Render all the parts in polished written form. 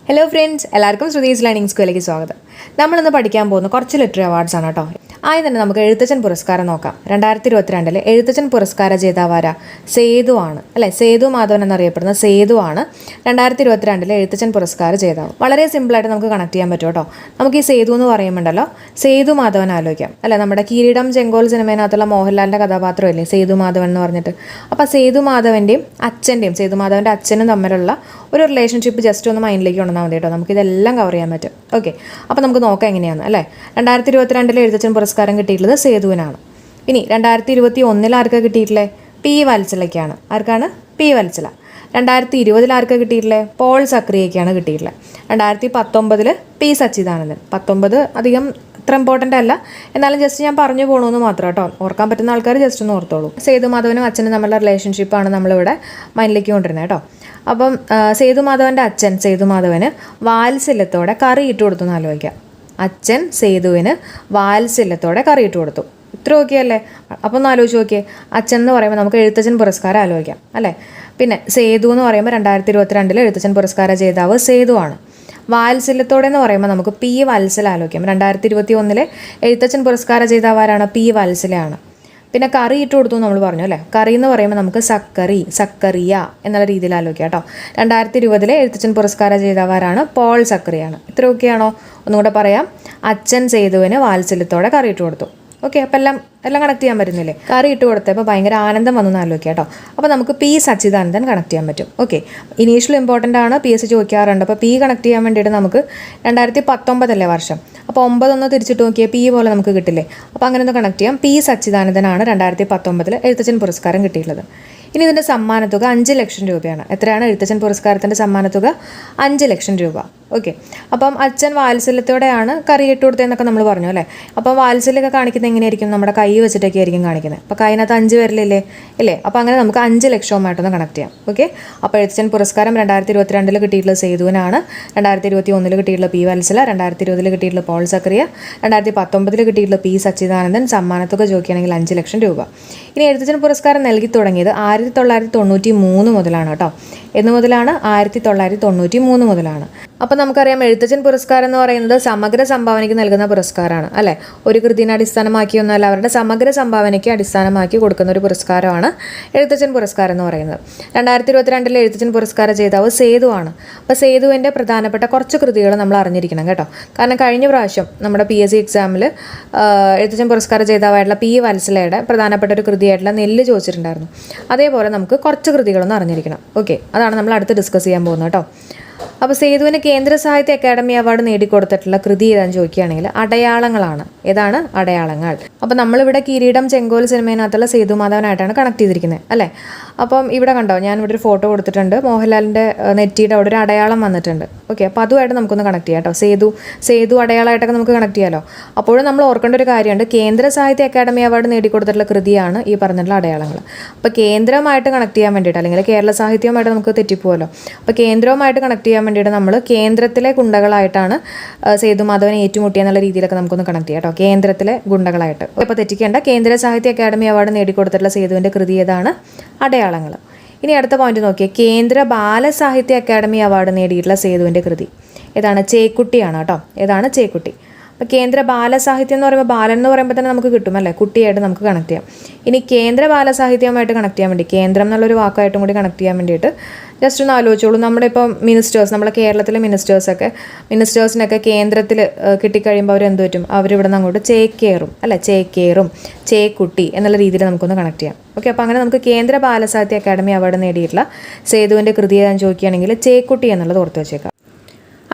Hello friends, എല്ലാവർക്കും Shruthi's learning സ്കൂളിലേക്ക് സ്വാഗതം. നമ്മളിന്ന് പഠിക്കാൻ പോകുന്ന കുറച്ച് ലിറ്റററി അവാർഡ്സ് ആണ് കേട്ടോ. ആദ്യം തന്നെ നമുക്ക് എഴുത്തച്ഛൻ പുരസ്കാരം നോക്കാം. 2022 എഴുത്തച്ഛൻ പുരസ്കാര ജേതാവാര സേതു ആണ് അല്ലേ. സേതു മാധവൻ എന്നറിയപ്പെടുന്ന സേതു ആണ് 2022 എഴുത്തച്ഛൻ പുരസ്കാര ജേതാവ്. വളരെ സിമ്പിളായിട്ട് നമുക്ക് കണക്ട് ചെയ്യാൻ പറ്റും കേട്ടോ. നമുക്ക് ഈ സേതു എന്ന് പറയുമ്പോണ്ടല്ലോ സേതു മാധവൻ ആലോചിക്കാം അല്ലേ. നമ്മുടെ കിരീടം ചെങ്കോൽ സിനിമയിനകത്തുള്ള മോഹൻലാലിൻ്റെ കഥാപാത്രമല്ലേ സേതു മാധവൻ എന്ന് പറഞ്ഞിട്ട്. അപ്പോൾ സേതു മാധവൻ്റെയും സേതു മാധവൻ്റെ അച്ഛനും തമ്മിലുള്ള ഒരു റിലേഷൻഷിപ്പ് ജസ്റ്റ് ഒന്ന് മൈൻഡിലേക്ക് കൊണ്ടുവന്നാൽ മതി കേട്ടോ. നമുക്കിതെല്ലാം കവർ ചെയ്യാൻ പറ്റും. ഓക്കെ, അപ്പോൾ നമുക്ക് നോക്കാം എങ്ങനെയാണ് അല്ലേ. 2022 എഴുത്തച്ഛൻ പുരസ്കാരം കിട്ടിയിട്ടുള്ളത് സേതുവിനാണ്. ഇനി 2021 ആർക്കാണ് കിട്ടിയിട്ടില്ലേ? പി വത്സലയ്ക്കാണ്. ആർക്കാണ്? പി വത്സല. 2020 ആർക്കാണ് കിട്ടിയിട്ടില്ലേ? പോൾ സക്രിയയ്ക്കാണ് കിട്ടിയിട്ടുള്ളത്. 2019 പി സച്ചിദാനന്ദൻ. 19 അധികം അത്ര ഇമ്പോർട്ടൻ്റ് അല്ല, എന്നാലും ജസ്റ്റ് ഞാൻ പറഞ്ഞു പോകണമെന്ന് മാത്രം കേട്ടോ. ഓർക്കാൻ പറ്റുന്ന ആൾക്കാർ ജസ്റ്റ് ഒന്ന് ഓർത്തോളൂ. സേതു മാധവനും അച്ഛനും തമ്മിലുള്ള റിലേഷൻഷിപ്പാണ് നമ്മളിവിടെ മൈൻഡിലേക്ക് കൊണ്ടിരുന്നത് കേട്ടോ. അപ്പം സേതു മാധവൻ്റെ അച്ഛൻ സേതു മാധവന് വാത്സല്യത്തോടെ കറി ഇട്ട് കൊടുത്തു എന്ന് ആലോചിക്കാം. അച്ഛൻ സേതുവിന് വാത്സല്യത്തോടെ കറി ഇട്ട് കൊടുത്തു. ഇത്ര ഓക്കെ അല്ലേ? അപ്പം ഒന്ന് ആലോചിച്ച് നോക്കിയേ. അച്ഛൻ എന്ന് പറയുമ്പോൾ നമുക്ക് എഴുത്തച്ഛൻ പുരസ്കാരം ആലോചിക്കാം അല്ലേ. പിന്നെ സേതു എന്ന് പറയുമ്പോൾ 2022 എഴുത്തച്ഛൻ പുരസ്കാര ജേതാവ് സേതു ആണ്. വാത്സല്യത്തോടെ എന്ന് പറയുമ്പോൾ നമുക്ക് പി വത്സല ആലോചിക്കാം. 2021 എഴുത്തച്ഛൻ പുരസ്കാര ജേതാവാരാണ്? പി വത്സലയാണ്. പിന്നെ കറി ഇട്ട് കൊടുത്തു നമ്മൾ പറഞ്ഞു അല്ലേ. കറി എന്ന് പറയുമ്പോൾ നമുക്ക് സക്കറിയ എന്നുള്ള രീതിയിൽ ആലോചിക്കാം കേട്ടോ. 2020 എഴുത്തച്ഛൻ പുരസ്കാര ജേതാവാരാണ്? പോൾ സക്കറിയാണ്. ഇത്ര ഓക്കെയാണോ? ഒന്നുകൂടെ പറയാം. അച്ഛൻ സേതുവിന് വാത്സല്യത്തോടെ കറി ഇട്ട് കൊടുത്തു. ഓക്കെ, അപ്പം എല്ലാം കണക്ട് ചെയ്യാൻ പറ്റുന്നില്ലേ? കറി ഇട്ട് കൊടുത്തപ്പോൾ ഭയങ്കര ആനന്ദം വന്നു ആലോചിക്കാം കേട്ടോ. അപ്പോൾ നമുക്ക് പി സച്ചിദാനന്ദൻ കണക്ട് ചെയ്യാൻ പറ്റും. ഓക്കെ, ഇനീഷ്യൽ ഇമ്പോർട്ടൻ്റ് ആണ്, PSC ചോദിക്കാറുണ്ട്. അപ്പോൾ പി കണക്ട് ചെയ്യാൻ വേണ്ടിയിട്ട് നമുക്ക് 2019 വർഷം. അപ്പോൾ 9 ഒന്ന് തിരിച്ചിട്ട് നോക്കിയാൽ പി പോലെ നമുക്ക് കിട്ടില്ലേ. അപ്പോൾ അങ്ങനെ ഒന്ന് കണക്ട് ചെയ്യാം. പി സച്ചിദാനന്ദനാണ് 2019 എഴുത്തച്ഛൻ പുരസ്കാരം കിട്ടിയിട്ടുള്ളത്. ഇനി ഇതിൻ്റെ സമ്മാനത്തുക 5 ലക്ഷം രൂപയാണ്. എത്രയാണ് എഴുത്തച്ഛൻ പുരസ്കാരത്തിൻ്റെ സമ്മാനത്തുക? 5 ലക്ഷം രൂപ. ഓക്കെ, അപ്പം അച്ഛൻ വാത്സല്യത്തോടെയാണ് കറി ഇട്ട് കൊടുത്തതെന്നൊക്കെ നമ്മൾ പറഞ്ഞു അല്ലേ. അപ്പം വാത്സല്യമൊക്കെ കാണിക്കുന്നത് എങ്ങനെയായിരിക്കും? നമ്മുടെ കൈ വെച്ചിട്ടൊക്കെ ആയിരിക്കും കാണിക്കുന്നത്. അപ്പോൾ കൈനകത്ത് 5 വരലില്ലേ ഇല്ലേ. അപ്പോൾ അങ്ങനെ നമുക്ക് 5 ലക്ഷവുമായിട്ടൊന്ന് കണക്ട് ചെയ്യാം. ഓക്കെ, അപ്പോൾ എഴുത്തച്ഛൻ പുരസ്കാരം 2022 കിട്ടിയിട്ടുള്ള സേതുവിനാണ്. 2021 കിട്ടിയിട്ടുള്ള പി വത്സല. 2020 കിട്ടിയിട്ടുള്ള പോൾ സക്രിയ. 2019 കിട്ടിയിട്ടുള്ള പി സച്ചിദാനന്ദൻ. സമ്മാനത്തുക ചോദിക്കുകയാണെങ്കിൽ 5 ലക്ഷം രൂപ. ഇനി എഴുത്തച്ഛൻ പുരസ്കാരം നൽകി തുടങ്ങിയത് 1993 മുതലാണ് കേട്ടോ. എന്ന് മുതലാണ്? 1993 മുതലാണ്. അപ്പോൾ നമുക്കറിയാം എഴുത്തച്ഛൻ പുരസ്കാരം എന്ന് പറയുന്നത് സമഗ്ര സംഭാവനയ്ക്ക് നൽകുന്ന പുരസ്കാരമാണ് അല്ലേ. ഒരു കൃതിനെ അടിസ്ഥാനമാക്കിയൊന്നല്ല, അവരുടെ സമഗ്ര സംഭാവനയ്ക്ക് അടിസ്ഥാനമാക്കി കൊടുക്കുന്ന ഒരു പുരസ്കാരമാണ് എഴുത്തച്ഛൻ പുരസ്കാരം എന്ന് പറയുന്നത്. 2022 എഴുത്തച്ഛൻ പുരസ്കാര ജേതാവ് സേതു ആണ്. അപ്പോൾ സേതുവിൻ്റെ പ്രധാനപ്പെട്ട കുറച്ച് കൃതികൾ നമ്മൾ അറിഞ്ഞിരിക്കണം കേട്ടോ. കാരണം കഴിഞ്ഞ പ്രാവശ്യം നമ്മുടെ PSC എക്സാമിൽ എഴുത്തച്ഛൻ പുരസ്കാര ജേതാവായിട്ടുള്ള പി വത്സലയുടെ പ്രധാനപ്പെട്ട ഒരു കൃതിയായിട്ടുള്ള നെല്ല് ചോദിച്ചിട്ടുണ്ടായിരുന്നു. അതേപോലെ നമുക്ക് കുറച്ച് കൃതികളൊന്നും അറിഞ്ഞിരിക്കണം. ഓക്കെ, അതാണ് നമ്മൾ അടുത്ത് ഡിസ്കസ് ചെയ്യാൻ പോകുന്നത് കേട്ടോ. അപ്പോൾ സേതുവിന് കേന്ദ്ര സാഹിത്യ അക്കാദമി അവാർഡ് നേടിക്കൊടുത്തിട്ടുള്ള കൃതി ഏതാണെന്ന് ചോദിക്കുകയാണെങ്കിൽ അടയാളങ്ങളാണ്. ഏതാണ്? അടയാളങ്ങൾ. അപ്പോൾ നമ്മളിവിടെ കിരീടം ചെങ്കോൽ സിനിമയിനകത്തുള്ള സേതു മാധവനായിട്ടാണ് കണക്ട് ചെയ്തിരിക്കുന്നത് അല്ലേ. അപ്പം ഇവിടെ കണ്ടോ, ഞാനിവിടെ ഒരു ഫോട്ടോ കൊടുത്തിട്ടുണ്ട്. മോഹൻലാലിൻ്റെ നെറ്റിയുടെ അവിടെ ഒരു അടയാളം വന്നിട്ടുണ്ട്. ഓക്കെ, അപ്പോൾ അതുമായിട്ട് നമുക്കൊന്ന് കണക്ട് ചെയ്യാം കേട്ടോ. സേതു അടയാളമായിട്ടൊക്കെ നമുക്ക് കണക്ട് ചെയ്യാമല്ലോ. അപ്പോഴും നമ്മൾ ഓർക്കേണ്ട ഒരു കാര്യമുണ്ട്, കേന്ദ്ര സാഹിത്യ അക്കാദമി അവാർഡ് നേടിക്കൊടുത്തിട്ടുള്ള കൃതിയാണ് ഈ പറഞ്ഞിട്ടുള്ള അടയാളങ്ങൾ. അപ്പോൾ കേന്ദ്രമായിട്ട് കണക്ട് ചെയ്യാൻ വേണ്ടിയിട്ട്, അല്ലെങ്കിൽ കേരള സാഹിത്യവുമായിട്ട് നമുക്ക് തെറ്റിപ്പോവല്ലോ. അപ്പോൾ കേന്ദ്രവുമായിട്ട് കണക്ട് ചെയ്യാൻ വേണ്ടിയിട്ട് നമ്മൾ കേന്ദ്രത്തിലെ ഗുണ്ടകളായിട്ടാണ് സേതു മാധവനെ ഏറ്റുമുട്ടിയ എന്നുള്ള രീതിയിലൊക്കെ നമുക്കൊന്ന് കണക്ട് ചെയ്യാം കേട്ടോ. കേന്ദ്രത്തിലെ ഗുണ്ടകളായിട്ട്. അപ്പോൾ തെറ്റിക്കേണ്ട. കേന്ദ്ര സാഹിത്യ അക്കാദമി അവാർഡ് നേടിക്കൊടുത്തിട്ടുള്ള സേതുവിൻ്റെ കൃതി ഏതാണ്? അടയാളങ്ങൾ. ഇനി അടുത്ത പോയിന്റ് നോക്കിയാൽ കേന്ദ്ര ബാലസാഹിത്യ അക്കാദമി അവാർഡ് നേടിയിട്ടുള്ള സേതുവിൻ്റെ കൃതി ഏതാണ്? ചേക്കുട്ടിയാണ് കേട്ടോ. ഏതാണ്? ചേക്കുട്ടി. അപ്പോൾ കേന്ദ്ര ബാലസാഹിത്യം എന്ന് പറയുമ്പോൾ ബാലൻ എന്ന് പറയുമ്പോൾ തന്നെ നമുക്ക് കിട്ടും അല്ലേ, കുട്ടിയായിട്ട് നമുക്ക് കണക്ട് ചെയ്യാം. ഇനി കേന്ദ്ര ബാലസാഹിത്യവുമായിട്ട് കണക്ട് ചെയ്യാൻ വേണ്ടി കേന്ദ്രം എന്നുള്ളൊരു വാക്കായിട്ടും കൂടി കണക്ട് ചെയ്യാൻ വേണ്ടിയിട്ട് ജസ്റ്റ് ഒന്ന് ആലോചിച്ചോളൂ. നമ്മുടെ ഇപ്പം മിനിസ്റ്റേഴ്സ്, നമ്മുടെ കേരളത്തിലെ മിനിസ്റ്റേഴ്സിനൊക്കെ കേന്ദ്രത്തിൽ കിട്ടിക്കഴിയുമ്പോൾ അവർ എന്ത് പറ്റും? അവരിവിടെ നിന്ന് അങ്ങോട്ട് ചേക്കേറും അല്ലേ. ചേക്കേറും ചേക്കുട്ടി എന്നുള്ള രീതിയിൽ നമുക്കൊന്ന് കണക്ട് ചെയ്യാം. ഓക്കെ, അപ്പോൾ അങ്ങനെ നമുക്ക് കേന്ദ്ര ബാലസാഹിത്യ അക്കാദമി അവാർഡ് നേടിയിട്ടുള്ള സേതുവിൻ്റെ കൃതി ഏതാണെന്ന് ചോദിക്കുകയാണെങ്കിൽ ചേക്കുട്ടി എന്നുള്ളത് ഓർത്ത് വെച്ചേക്കാം.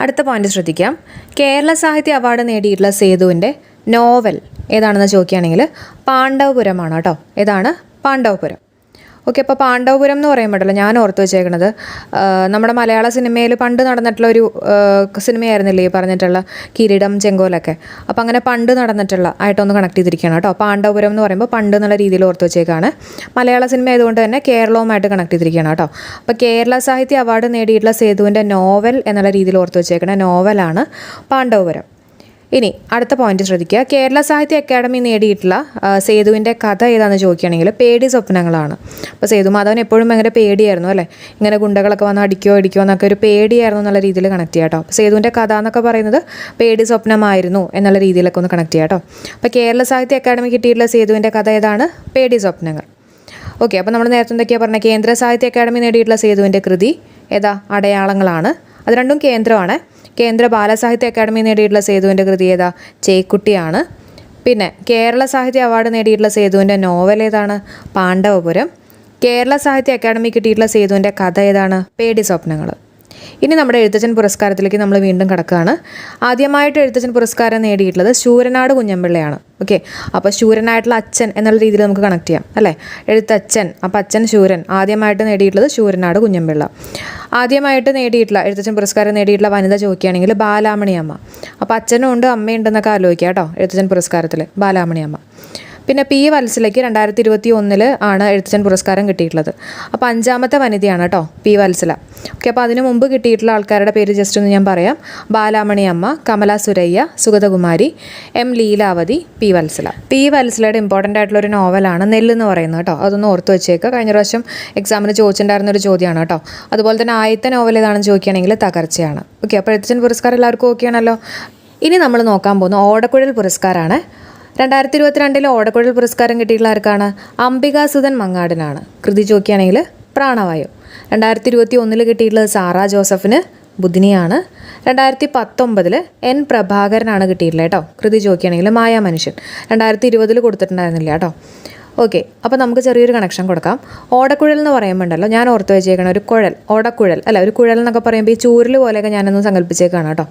അടുത്ത പോയിന്റ് ശ്രദ്ധിക്കാം. കേരള സാഹിത്യ അവാർഡ് നേടിയിട്ടുള്ള സേതുവിൻ്റെ നോവൽ ഏതാണെന്ന് ചോദിക്കുകയാണെങ്കിൽ പാണ്ഡവപുരമാണ് കേട്ടോ. ഏതാണ്? പാണ്ഡവപുരം. ഓക്കെ, അപ്പോൾ പാണ്ഡവപുരം എന്ന് പറയുമ്പോഴല്ലോ ഞാൻ ഓർത്ത് വെച്ചേക്കണത് നമ്മുടെ മലയാള സിനിമയിൽ പണ്ട് നടന്നിട്ടുള്ള ഒരു സിനിമയായിരുന്നില്ലേ ഈ പറഞ്ഞിട്ടുള്ള കിരീടം ചെങ്കോലൊക്കെ. അപ്പോൾ അങ്ങനെ പണ്ട് നടന്നിട്ടുള്ള ആയിട്ടൊന്ന് കണക്ട് ചെയ്തിരിക്കുകയാണ് കേട്ടോ. പാണ്ഡവപുരം എന്ന് പറയുമ്പോൾ പണ്ട് എന്നുള്ള രീതിയിൽ ഓർത്ത് വെച്ചേക്കാണ്. മലയാള സിനിമ ആയതുകൊണ്ട് തന്നെ കേരളവുമായിട്ട് കണക്ട് ചെയ്തിരിക്കുകയാണ് കേട്ടോ. അപ്പോൾ കേരള സാഹിത്യ അവാർഡ് നേടിയിട്ടുള്ള സേതുവിൻ്റെ നോവൽ എന്നുള്ള രീതിയിൽ ഓർത്ത് വെച്ചേക്കണ നോവലാണ് പാണ്ഡവപുരം. ഇനി അടുത്ത പോയിന്റ് ശ്രദ്ധിക്കുക. കേരള സാഹിത്യ അക്കാദമി നേടിയിട്ടുള്ള സേതുവിൻ്റെ കഥ ഏതാണെന്ന് ചോദിക്കുകയാണെങ്കിൽ പേടി സ്വപ്നങ്ങളാണ്. അപ്പോൾ സേതുമാധവൻ എപ്പോഴും ഭയങ്കര പേടിയായിരുന്നു അല്ലേ, ഇങ്ങനെ ഗുണ്ടകളൊക്കെ വന്ന് അടിക്കോ എന്നൊക്കെ ഒരു പേടിയായിരുന്നു എന്നുള്ള രീതിയിൽ കണക്ട് ചെയ്യാം കേട്ടോ. അപ്പോൾ സേതുവിൻ്റെ കഥ എന്നൊക്കെ പറയുന്നത് പേടി സ്വപ്നമായിരുന്നു എന്നുള്ള രീതിയിലൊക്കെ ഒന്ന് കണക്ട് ചെയ്യാം കേട്ടോ. അപ്പോൾ കേരള സാഹിത്യ അക്കാദമി കിട്ടിയിട്ടുള്ള സേതുവിൻ്റെ കഥ ഏതാണ്? പേടി സ്വപ്നങ്ങൾ. ഓക്കെ, അപ്പോൾ നമ്മൾ നേരത്തെ എന്തൊക്കെയാണ് പറഞ്ഞത്? കേന്ദ്ര സാഹിത്യ അക്കാദമി നേടിയിട്ടുള്ള സേതുവിൻ്റെ കൃതി ഏതാ? അടയാളങ്ങളാണ്. അത് രണ്ടും കേന്ദ്രമാണ്. കേന്ദ്ര ബാലസാഹിത്യ അക്കാദമി നേടിയിട്ടുള്ള സേതുവിൻ്റെ കൃതി ഏതാ? ചേക്കുട്ടിയാണ്. പിന്നെ കേരള സാഹിത്യ അവാർഡ് നേടിയിട്ടുള്ള സേതുവിൻ്റെ നോവൽ ഏതാണ്? പാണ്ഡവപുരം. കേരള സാഹിത്യ അക്കാദമി കിട്ടിയിട്ടുള്ള സേതുവിൻ്റെ കഥ ഏതാണ്? പേടി സ്വപ്നങ്ങൾ. ഇനി നമ്മുടെ എഴുത്തച്ഛൻ പുരസ്കാരത്തിലേക്ക് നമ്മൾ വീണ്ടും കിടക്കുകയാണ്. ആദ്യമായിട്ട് എഴുത്തച്ഛൻ പുരസ്കാരം നേടിയിട്ടുള്ളത് ശൂരനാട് കുഞ്ഞമ്പിള്ളയാണ്. ഓക്കെ, അപ്പോൾ ശൂരനായിട്ടുള്ള അച്ഛൻ എന്നുള്ള രീതിയിൽ നമുക്ക് കണക്ട് ചെയ്യാം അല്ലേ? എഴുത്തച്ഛൻ, അപ്പോൾ അച്ഛൻ ശൂരൻ. ആദ്യമായിട്ട് നേടിയിട്ടുള്ളത് ശൂരനാട് കുഞ്ഞമ്പിള്ള. ആദ്യമായിട്ട് നേടിയിട്ടുള്ള എഴുത്തച്ഛൻ പുരസ്കാരം നേടിയിട്ടുള്ള വനിത ചോദിക്കുകയാണെങ്കിൽ ബാലാമണി അമ്മ. അപ്പോൾ അച്ഛനും ഉണ്ട് അമ്മയുണ്ടെന്നൊക്കെ ആലോചിക്കുക കേട്ടോ എഴുത്തച്ഛൻ പുരസ്കാരത്തിൽ. ബാലാമണി അമ്മ. പിന്നെ പി വത്സലയ്ക്ക് 2021 ആണ് എഴുത്തച്ഛൻ പുരസ്കാരം കിട്ടിയിട്ടുള്ളത്. അപ്പോൾ 5ാമത്തെ വനിതയാണ് കേട്ടോ പി വത്സല. ഓക്കെ, അപ്പോൾ അതിനു മുമ്പ് കിട്ടിയിട്ടുള്ള ആൾക്കാരുടെ പേര് ജസ്റ്റ് ഒന്ന് ഞാൻ പറയാം. Balamani Amma, Kamala Suraiya, Sugathakumari, M Leelavathi, P Valsala. P വത്സലയുടെ ഇമ്പോർട്ടൻ്റ് ആയിട്ടുള്ളൊരു നോവലാണ് നെല്ല് എന്ന് പറയുന്നത് കേട്ടോ. അതൊന്ന് ഓർത്ത് വെച്ചേക്കുക. കഴിഞ്ഞ പ്രാവശ്യം എക്സാമിന് ചോദിച്ചിട്ടുണ്ടായിരുന്ന ഒരു ചോദ്യമാണ് കേട്ടോ. അതുപോലെ തന്നെ ആദ്യത്തെ നോവൽ ഏതാണെന്ന് ചോദിക്കുകയാണെങ്കിൽ തകർച്ചയാണ്. ഓക്കെ, അപ്പോൾ എഴുത്തച്ഛൻ പുരസ്കാരം എല്ലാവർക്കും ഓക്കെയാണല്ലോ. ഇനി നമ്മൾ നോക്കാൻ പോകുന്ന ഓടക്കുഴൽ പുരസ്കാരമാണ്. 2022 ഓടക്കുഴൽ പുരസ്കാരം കിട്ടിയിട്ടുള്ള ആർക്കാണ്? അംബികാസുധൻ മങ്ങാടിനാണ്. കൃതി ചോദിക്കുകയാണെങ്കിൽ പ്രാണവായു. 2021 കിട്ടിയിട്ടുള്ളത് സാറാ ജോസഫിന് ബുധിനിയാണ്. 2019 എൻ പ്രഭാകരനാണ് കിട്ടിയിട്ടുള്ളത് കേട്ടോ. കൃതി ചോദിക്കുകയാണെങ്കിൽ മായാമനുഷ്യൻ. 2020 കൊടുത്തിട്ടുണ്ടായിരുന്നില്ല കേട്ടോ. ഓക്കെ, അപ്പോൾ നമുക്ക് ചെറിയൊരു കണക്ഷൻ കൊടുക്കാം. ഓടക്കുഴൽ എന്ന് പറയുമ്പോൾ ഉണ്ടല്ലോ, ഞാൻ ഓർത്ത് വെച്ചേക്കണം ഒരു കുഴൽ, ഓടക്കുഴൽ അല്ല, ഒരു കുഴൽ എന്നൊക്കെ പറയുമ്പോൾ ഈ ചൂരൽ പോലെയൊക്കെ ഞാനൊന്ന് സങ്കല്പിച്ചേക്കാണ് കേട്ടോ.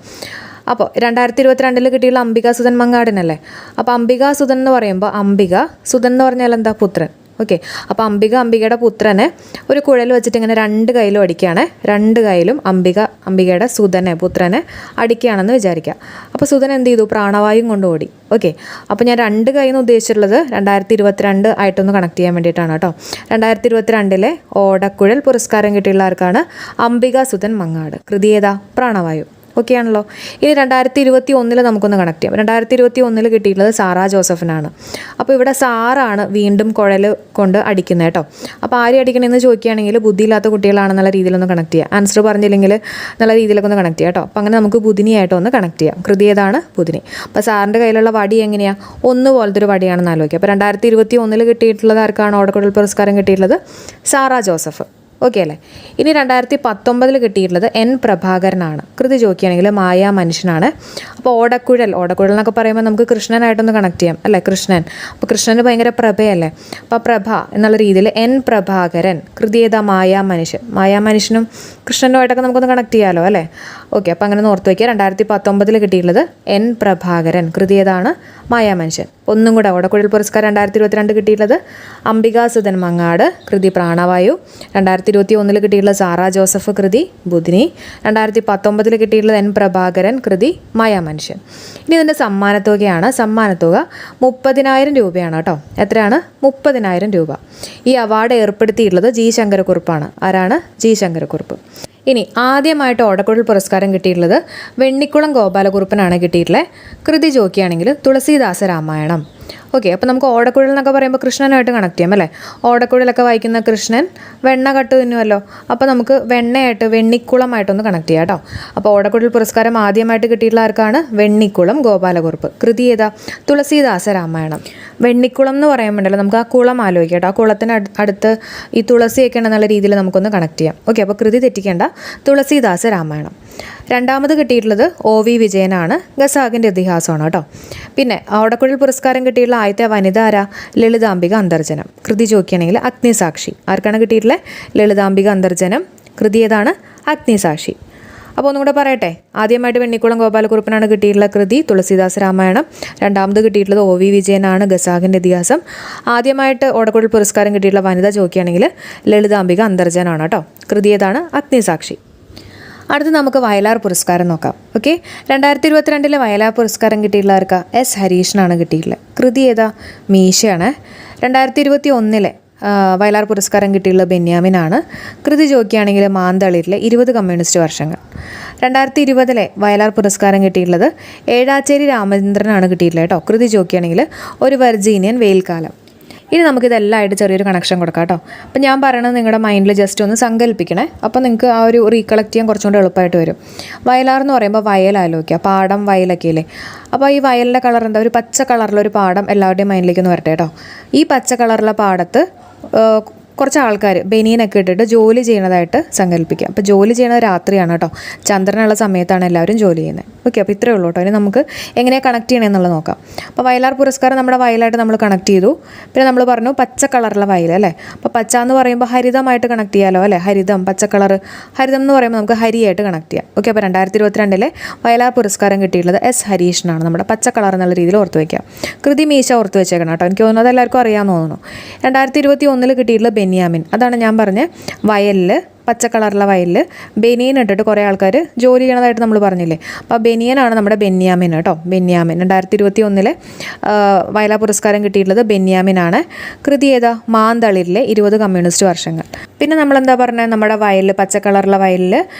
അപ്പോൾ 2022 കിട്ടിയുള്ള അംബികാസുധൻ മങ്ങാടിനല്ലേ. അപ്പോൾ അംബികാസുധൻ എന്ന് പറയുമ്പോൾ അംബിക, സുധൻ എന്ന് പറഞ്ഞാൽ എന്താ? പുത്രൻ. ഓക്കെ, അപ്പോൾ അംബികയുടെ പുത്രനെ ഒരു കുഴൽ വെച്ചിട്ട് ഇങ്ങനെ 2 കൈയിലും അടിക്കുകയാണ്. 2 കൈയിലും അംബികയുടെ പുത്രനെ അടിക്കുകയാണെന്ന് വിചാരിക്കുക. അപ്പോൾ സുധൻ എന്ത് ചെയ്തു? പ്രാണവായും കൊണ്ട് ഓടി. ഓക്കെ, അപ്പോൾ ഞാൻ 2 കൈയിൽ നിന്ന് ഉദ്ദേശിച്ചിട്ടുള്ളത് 2022 ആയിട്ടൊന്ന് കണക്ട് ചെയ്യാൻ വേണ്ടിയിട്ടാണ് കേട്ടോ. 2022 ഓടക്കുഴൽ പുരസ്കാരം കിട്ടിയുള്ള ആർക്കാണ്? അംബികാസുധൻ മങ്ങാട്. കൃതി ഏതാ? പ്രാണവായു. ഓക്കെ ആണല്ലോ. ഇനി 2021 നമുക്കൊന്ന് കണക്ട് ചെയ്യാം. 2021 കിട്ടിയിട്ടുള്ളത് സാറാ ജോസഫിനാണ്. അപ്പോൾ ഇവിടെ സാറാണ് വീണ്ടും കുഴൽ കൊണ്ട് അടിക്കുന്നത് കേട്ടോ. അപ്പോൾ ആരും അടിക്കണമെന്ന് ചോദിക്കുകയാണെങ്കിൽ ബുദ്ധിയില്ലാത്ത കുട്ടികളാണെന്നുള്ള രീതിയിലൊന്ന് കണക്ട് ചെയ്യാം. ആൻസർ പറഞ്ഞില്ലെങ്കിൽ നല്ല രീതിയിലൊക്കെ ഒന്ന് കണക്ട് ചെയ്യാം കേട്ടോ. അപ്പോൾ അങ്ങനെ നമുക്ക് ബുധിനിയായിട്ട് ഒന്ന് കണക്ട് ചെയ്യാം. കൃതി ഏതാണ്? ബുധിനി. അപ്പോൾ സാറിൻ്റെ കയ്യിലുള്ള വടി എങ്ങനെയാണ്? 1 പോലത്തെ ഒരു വടിയാണെന്ന് ആലോചിക്കുക. അപ്പോൾ 2021 കിട്ടിയിട്ടുള്ളത് ആർക്കാണ് ഓടക്കുഴൽ പുരസ്കാരം കിട്ടിയിട്ടുള്ളത്? Sarah Joseph. ഓക്കെ അല്ലേ. ഇനി 2019 കിട്ടിയിട്ടുള്ളത് എൻ പ്രഭാകരനാണ്. കൃതി ചോദിക്കുകയാണെങ്കിൽ മായാ മനുഷ്യനാണ്. അപ്പോൾ ഓടക്കുഴൽ എന്നൊക്കെ പറയുമ്പോൾ നമുക്ക് കൃഷ്ണനായിട്ടൊന്ന് കണക്ട് ചെയ്യാം അല്ലേ? കൃഷ്ണൻ. അപ്പോൾ കൃഷ്ണന് ഭയങ്കര പ്രഭയല്ലേ. അപ്പോൾ പ്രഭ എന്നുള്ള രീതിയിൽ എൻ പ്രഭാകരൻ. കൃതി ഏതാ? മായാ മനുഷ്യൻ. മായാ മനുഷ്യനും കൃഷ്ണനുമായിട്ടൊക്കെ നമുക്കൊന്ന് കണക്ട് ചെയ്യാമല്ലോ അല്ലേ? ഓക്കെ, അപ്പോൾ അങ്ങനെ ഓർത്ത് വയ്ക്കുക. 2019 കിട്ടിയിട്ടുള്ളത് എൻ പ്രഭാകരൻ. കൃതി ഏതാണ്? മായാ മനുഷ്യൻ. ഒന്നും കൂടെ ഓടക്കുഴൽ പുരസ്കാരം 2022 കിട്ടിയിട്ടുള്ളത് അംബികാസുധൻ മങ്ങാട്. കൃതി പ്രാണവായു. 2021 കിട്ടിയിട്ടുള്ള സാറാ ജോസഫ്. കൃതി ബുധിനി. 2019 കിട്ടിയിട്ടുള്ളത് എൻ പ്രഭാകരൻ. കൃതി മായാ മനുഷ്യൻ. ഇനി ഇതിൻ്റെ സമ്മാനത്തുകയാണ്. സമ്മാനത്തുക 30,000 രൂപയാണ് കേട്ടോ. എത്രയാണ്? 30,000 രൂപ. ഈ അവാർഡ് ഏർപ്പെടുത്തിയിട്ടുള്ളത് ജി ശങ്കരക്കുറുപ്പാണ്. ആരാണ്? ജി ശങ്കരക്കുറുപ്പ്. ഇനി ആദ്യമായിട്ട് ഓടക്കുഴൽ പുരസ്കാരം കിട്ടിയിട്ടുള്ളത് വെണ്ണിക്കുളം ഗോപാലകുറുപ്പനാണ് കിട്ടിയിട്ടുള്ളത്. കൃതി ചോദിക്കുകയാണെങ്കിൽ തുളസീദാസ രാമായണം. ഓക്കെ, അപ്പോൾ നമുക്ക് ഓടക്കുഴൽ എന്നൊക്കെ പറയുമ്പോൾ കൃഷ്ണനായിട്ട് കണക്ട് ചെയ്യാം അല്ലേ? ഓടക്കുഴലൊക്കെ വായിക്കുന്ന കൃഷ്ണൻ വെണ്ണ കട്ട് തിന്നുമല്ലോ. അപ്പോൾ നമുക്ക് വെണ്ണിക്കുളമായിട്ടൊന്ന് കണക്ട് ചെയ്യാം കേട്ടോ. അപ്പോൾ ഓടക്കുഴൽ പുരസ്കാരം ആദ്യമായിട്ട് കിട്ടിയിട്ടുള്ള ആർക്കാണ്? വെണ്ണിക്കുളം ഗോപാലകുറുപ്പ്. കൃതി ഏതാ? തുളസീദാസ രാമായണം. വെണ്ണിക്കുളം എന്ന് പറയുമ്പോഴല്ലോ നമുക്ക് ആ കുളം ആലോചിക്കാം കേട്ടോ. ആ കുളത്തിന് അടുത്ത് ഈ തുളസിയൊക്കെ ഉണ്ടെന്നുള്ള രീതിയിൽ നമുക്കൊന്ന് കണക്ട് ചെയ്യാം. ഓക്കെ, അപ്പോൾ കൃതി തെറ്റിക്കേണ്ട. തുളസീദാസ രാമായണം. രണ്ടാമത് കിട്ടിയിട്ടുള്ളത് ഒ വി വിജയനാണ്. ഖസാക്കിൻ്റെ ഇതിഹാസമാണ് കേട്ടോ. പിന്നെ ഓടക്കുഴൽ പുരസ്കാരം കിട്ടിയിട്ടുള്ള ആദ്യത്തെ വനിത ആരാ? ലളിതാംബിക അന്തർജനം. കൃതി ചോദിക്കുകയാണെങ്കിൽ അഗ്നിസാക്ഷി. ആർക്കാണ് കിട്ടിയിട്ടുള്ളത്? ലളിതാംബിക അന്തർജനം. കൃതി ഏതാണ്? അഗ്നിസാക്ഷി. അപ്പോൾ ഒന്നും കൂടെ പറയട്ടെ. ആദ്യമായിട്ട് വെണ്ണിക്കുളം ഗോപാലകുറുപ്പനാണ് കിട്ടിയിട്ടുള്ള കൃതി തുളസീദാസ രാമായണം. രണ്ടാമത് കിട്ടിയിട്ടുള്ളത് ഒ വി വിജയനാണ്. ഖസാക്കിൻ്റെ ഇതിഹാസം. ആദ്യമായിട്ട് ഓടക്കുഴൽ പുരസ്കാരം കിട്ടിയിട്ടുള്ള വനിത ചോദിക്കുകയാണെങ്കിൽ ലളിതാംബിക അന്തർജനമാണ് കേട്ടോ. കൃതി ഏതാണ്? അഗ്നിസാക്ഷി. അടുത്ത് നമുക്ക് വയലാർ പുരസ്കാരം നോക്കാം. ഓക്കെ, 2022 വയലാർ പുരസ്കാരം കിട്ടിയിട്ടുള്ളവർക്ക് എസ് ഹരീഷിനാണ് കിട്ടിയിട്ടുള്ളത്. കൃതി ഏതാ? മീശയാണ്. 2021 വയലാർ പുരസ്കാരം കിട്ടിയിട്ടുള്ള ബെന്യാമിനാണ്. കൃതി ചോദിക്കുകയാണെങ്കിൽ മാന്തളിരിലെ 20 കമ്മ്യൂണിസ്റ്റ് വർഷങ്ങൾ. 2020 വയലാർ പുരസ്കാരം കിട്ടിയിട്ടുള്ളത് ഏഴാച്ചേരി രാമചന്ദ്രനാണ് കിട്ടിയിട്ടുള്ളത് കേട്ടോ. കൃതി ചോദിക്കുകയാണെങ്കിൽ ഒരു വെർജീനിയൻ വെയിൽക്കാലം. ഇനി നമുക്കിതെല്ലാമായിട്ട് ചെറിയൊരു കണക്ഷൻ കൊടുക്കാം കേട്ടോ. അപ്പം ഞാൻ പറയണത് നിങ്ങളുടെ മൈൻഡിൽ ജസ്റ്റ് ഒന്ന് സങ്കല്പിക്കണേ. അപ്പോൾ നിങ്ങൾക്ക് ആ ഒരു റീകളക്ട് ചെയ്യാൻ കുറച്ചുകൂടെ എളുപ്പമായിട്ട് വരും. വയലാർ എന്ന് പറയുമ്പോൾ വയൽ ആലോചിക്കുക, പാടം വയലൊക്കെ ഇല്ലേ. അപ്പോൾ ഈ വയലിൻ്റെ കളർ എന്താ, ഒരു പച്ച കളറിലൊരു പാടം എല്ലാവരുടെയും മൈൻഡിലേക്ക് ഒന്ന് വരട്ടെ കേട്ടോ. ഈ പച്ച കളറിലെ പാടത്ത് കുറച്ച് ആൾക്കാർ ബനിയനൊക്കെ ഇട്ടിട്ട് ജോലി ചെയ്യണതായിട്ട് സങ്കല്പിക്കുക. അപ്പോൾ ജോലി ചെയ്യണത് രാത്രിയാണ് കേട്ടോ. ചന്ദ്രനുള്ള സമയത്താണ് എല്ലാവരും ജോലി ചെയ്യുന്നത്. ഓക്കെ, അപ്പോൾ ഇത്രയേ ഉള്ളൂ കേട്ടോ. ഇനി നമുക്ക് എങ്ങനെയാണ് കണക്ട് ചെയ്യണമെന്നുള്ളത് നോക്കാം. അപ്പോൾ വയലാർ പുരസ്കാരം നമ്മുടെ വയലായിട്ട് നമ്മൾ കണക്ട് ചെയ്തു. പിന്നെ നമ്മൾ പറഞ്ഞു പച്ച കളറുള്ള വയൽ അല്ലേ. അപ്പോൾ പച്ച എന്ന് പറയുമ്പോൾ ഹരിതമായിട്ട് കണക്ട് ചെയ്യാമല്ലോ അല്ലേ. ഹരിതം, പച്ച കളർ. ഹരിതം എന്ന് പറയുമ്പോൾ നമുക്ക് ഹരിയായിട്ട് കണക്ട് ചെയ്യാം. ഓക്കെ, അപ്പോൾ 2022 വയലാർ പുരസ്കാരം കിട്ടിയിട്ടുള്ളത് എസ് ഹരീഷിനാണ്. നമ്മുടെ പച്ച കളർ എന്നുള്ള രീതിയിൽ ഓർത്ത് വയ്ക്കാം. കൃതി മീശ ഓർത്ത് വെച്ചേക്കണം കേട്ടോ. എനിക്ക് തോന്നുന്നത് എല്ലാവർക്കും അറിയാമെന്ന് തോന്നുന്നു. 2021 കിട്ടിയിട്ടുള്ള ബെന്യാമിൻ, അതാണ് ഞാൻ പറഞ്ഞ വയലിൽ, പച്ച കളറുള്ള വയലിൽ ബനിയൻ ഇട്ടിട്ട് കുറേ ആൾക്കാർ ജോലി ചെയ്യണതായിട്ട് നമ്മൾ പറഞ്ഞില്ലേ. അപ്പോൾ ബനിയനാണ് നമ്മുടെ ബെന്യാമിൻ കേട്ടോ. ബെന്യാമിൻ 2021 വയലാർ പുരസ്കാരം കിട്ടിയിട്ടുള്ളത് ബെന്യാമിനാണ്. കൃതി ഏതാ, മാന്തളിരിലെ 20 കമ്മ്യൂണിസ്റ്റ് വർഷങ്ങൾ. പിന്നെ നമ്മളെന്താ പറഞ്ഞത്, നമ്മുടെ വയലിൽ, പച്ച കളറുള്ള വയലിൽ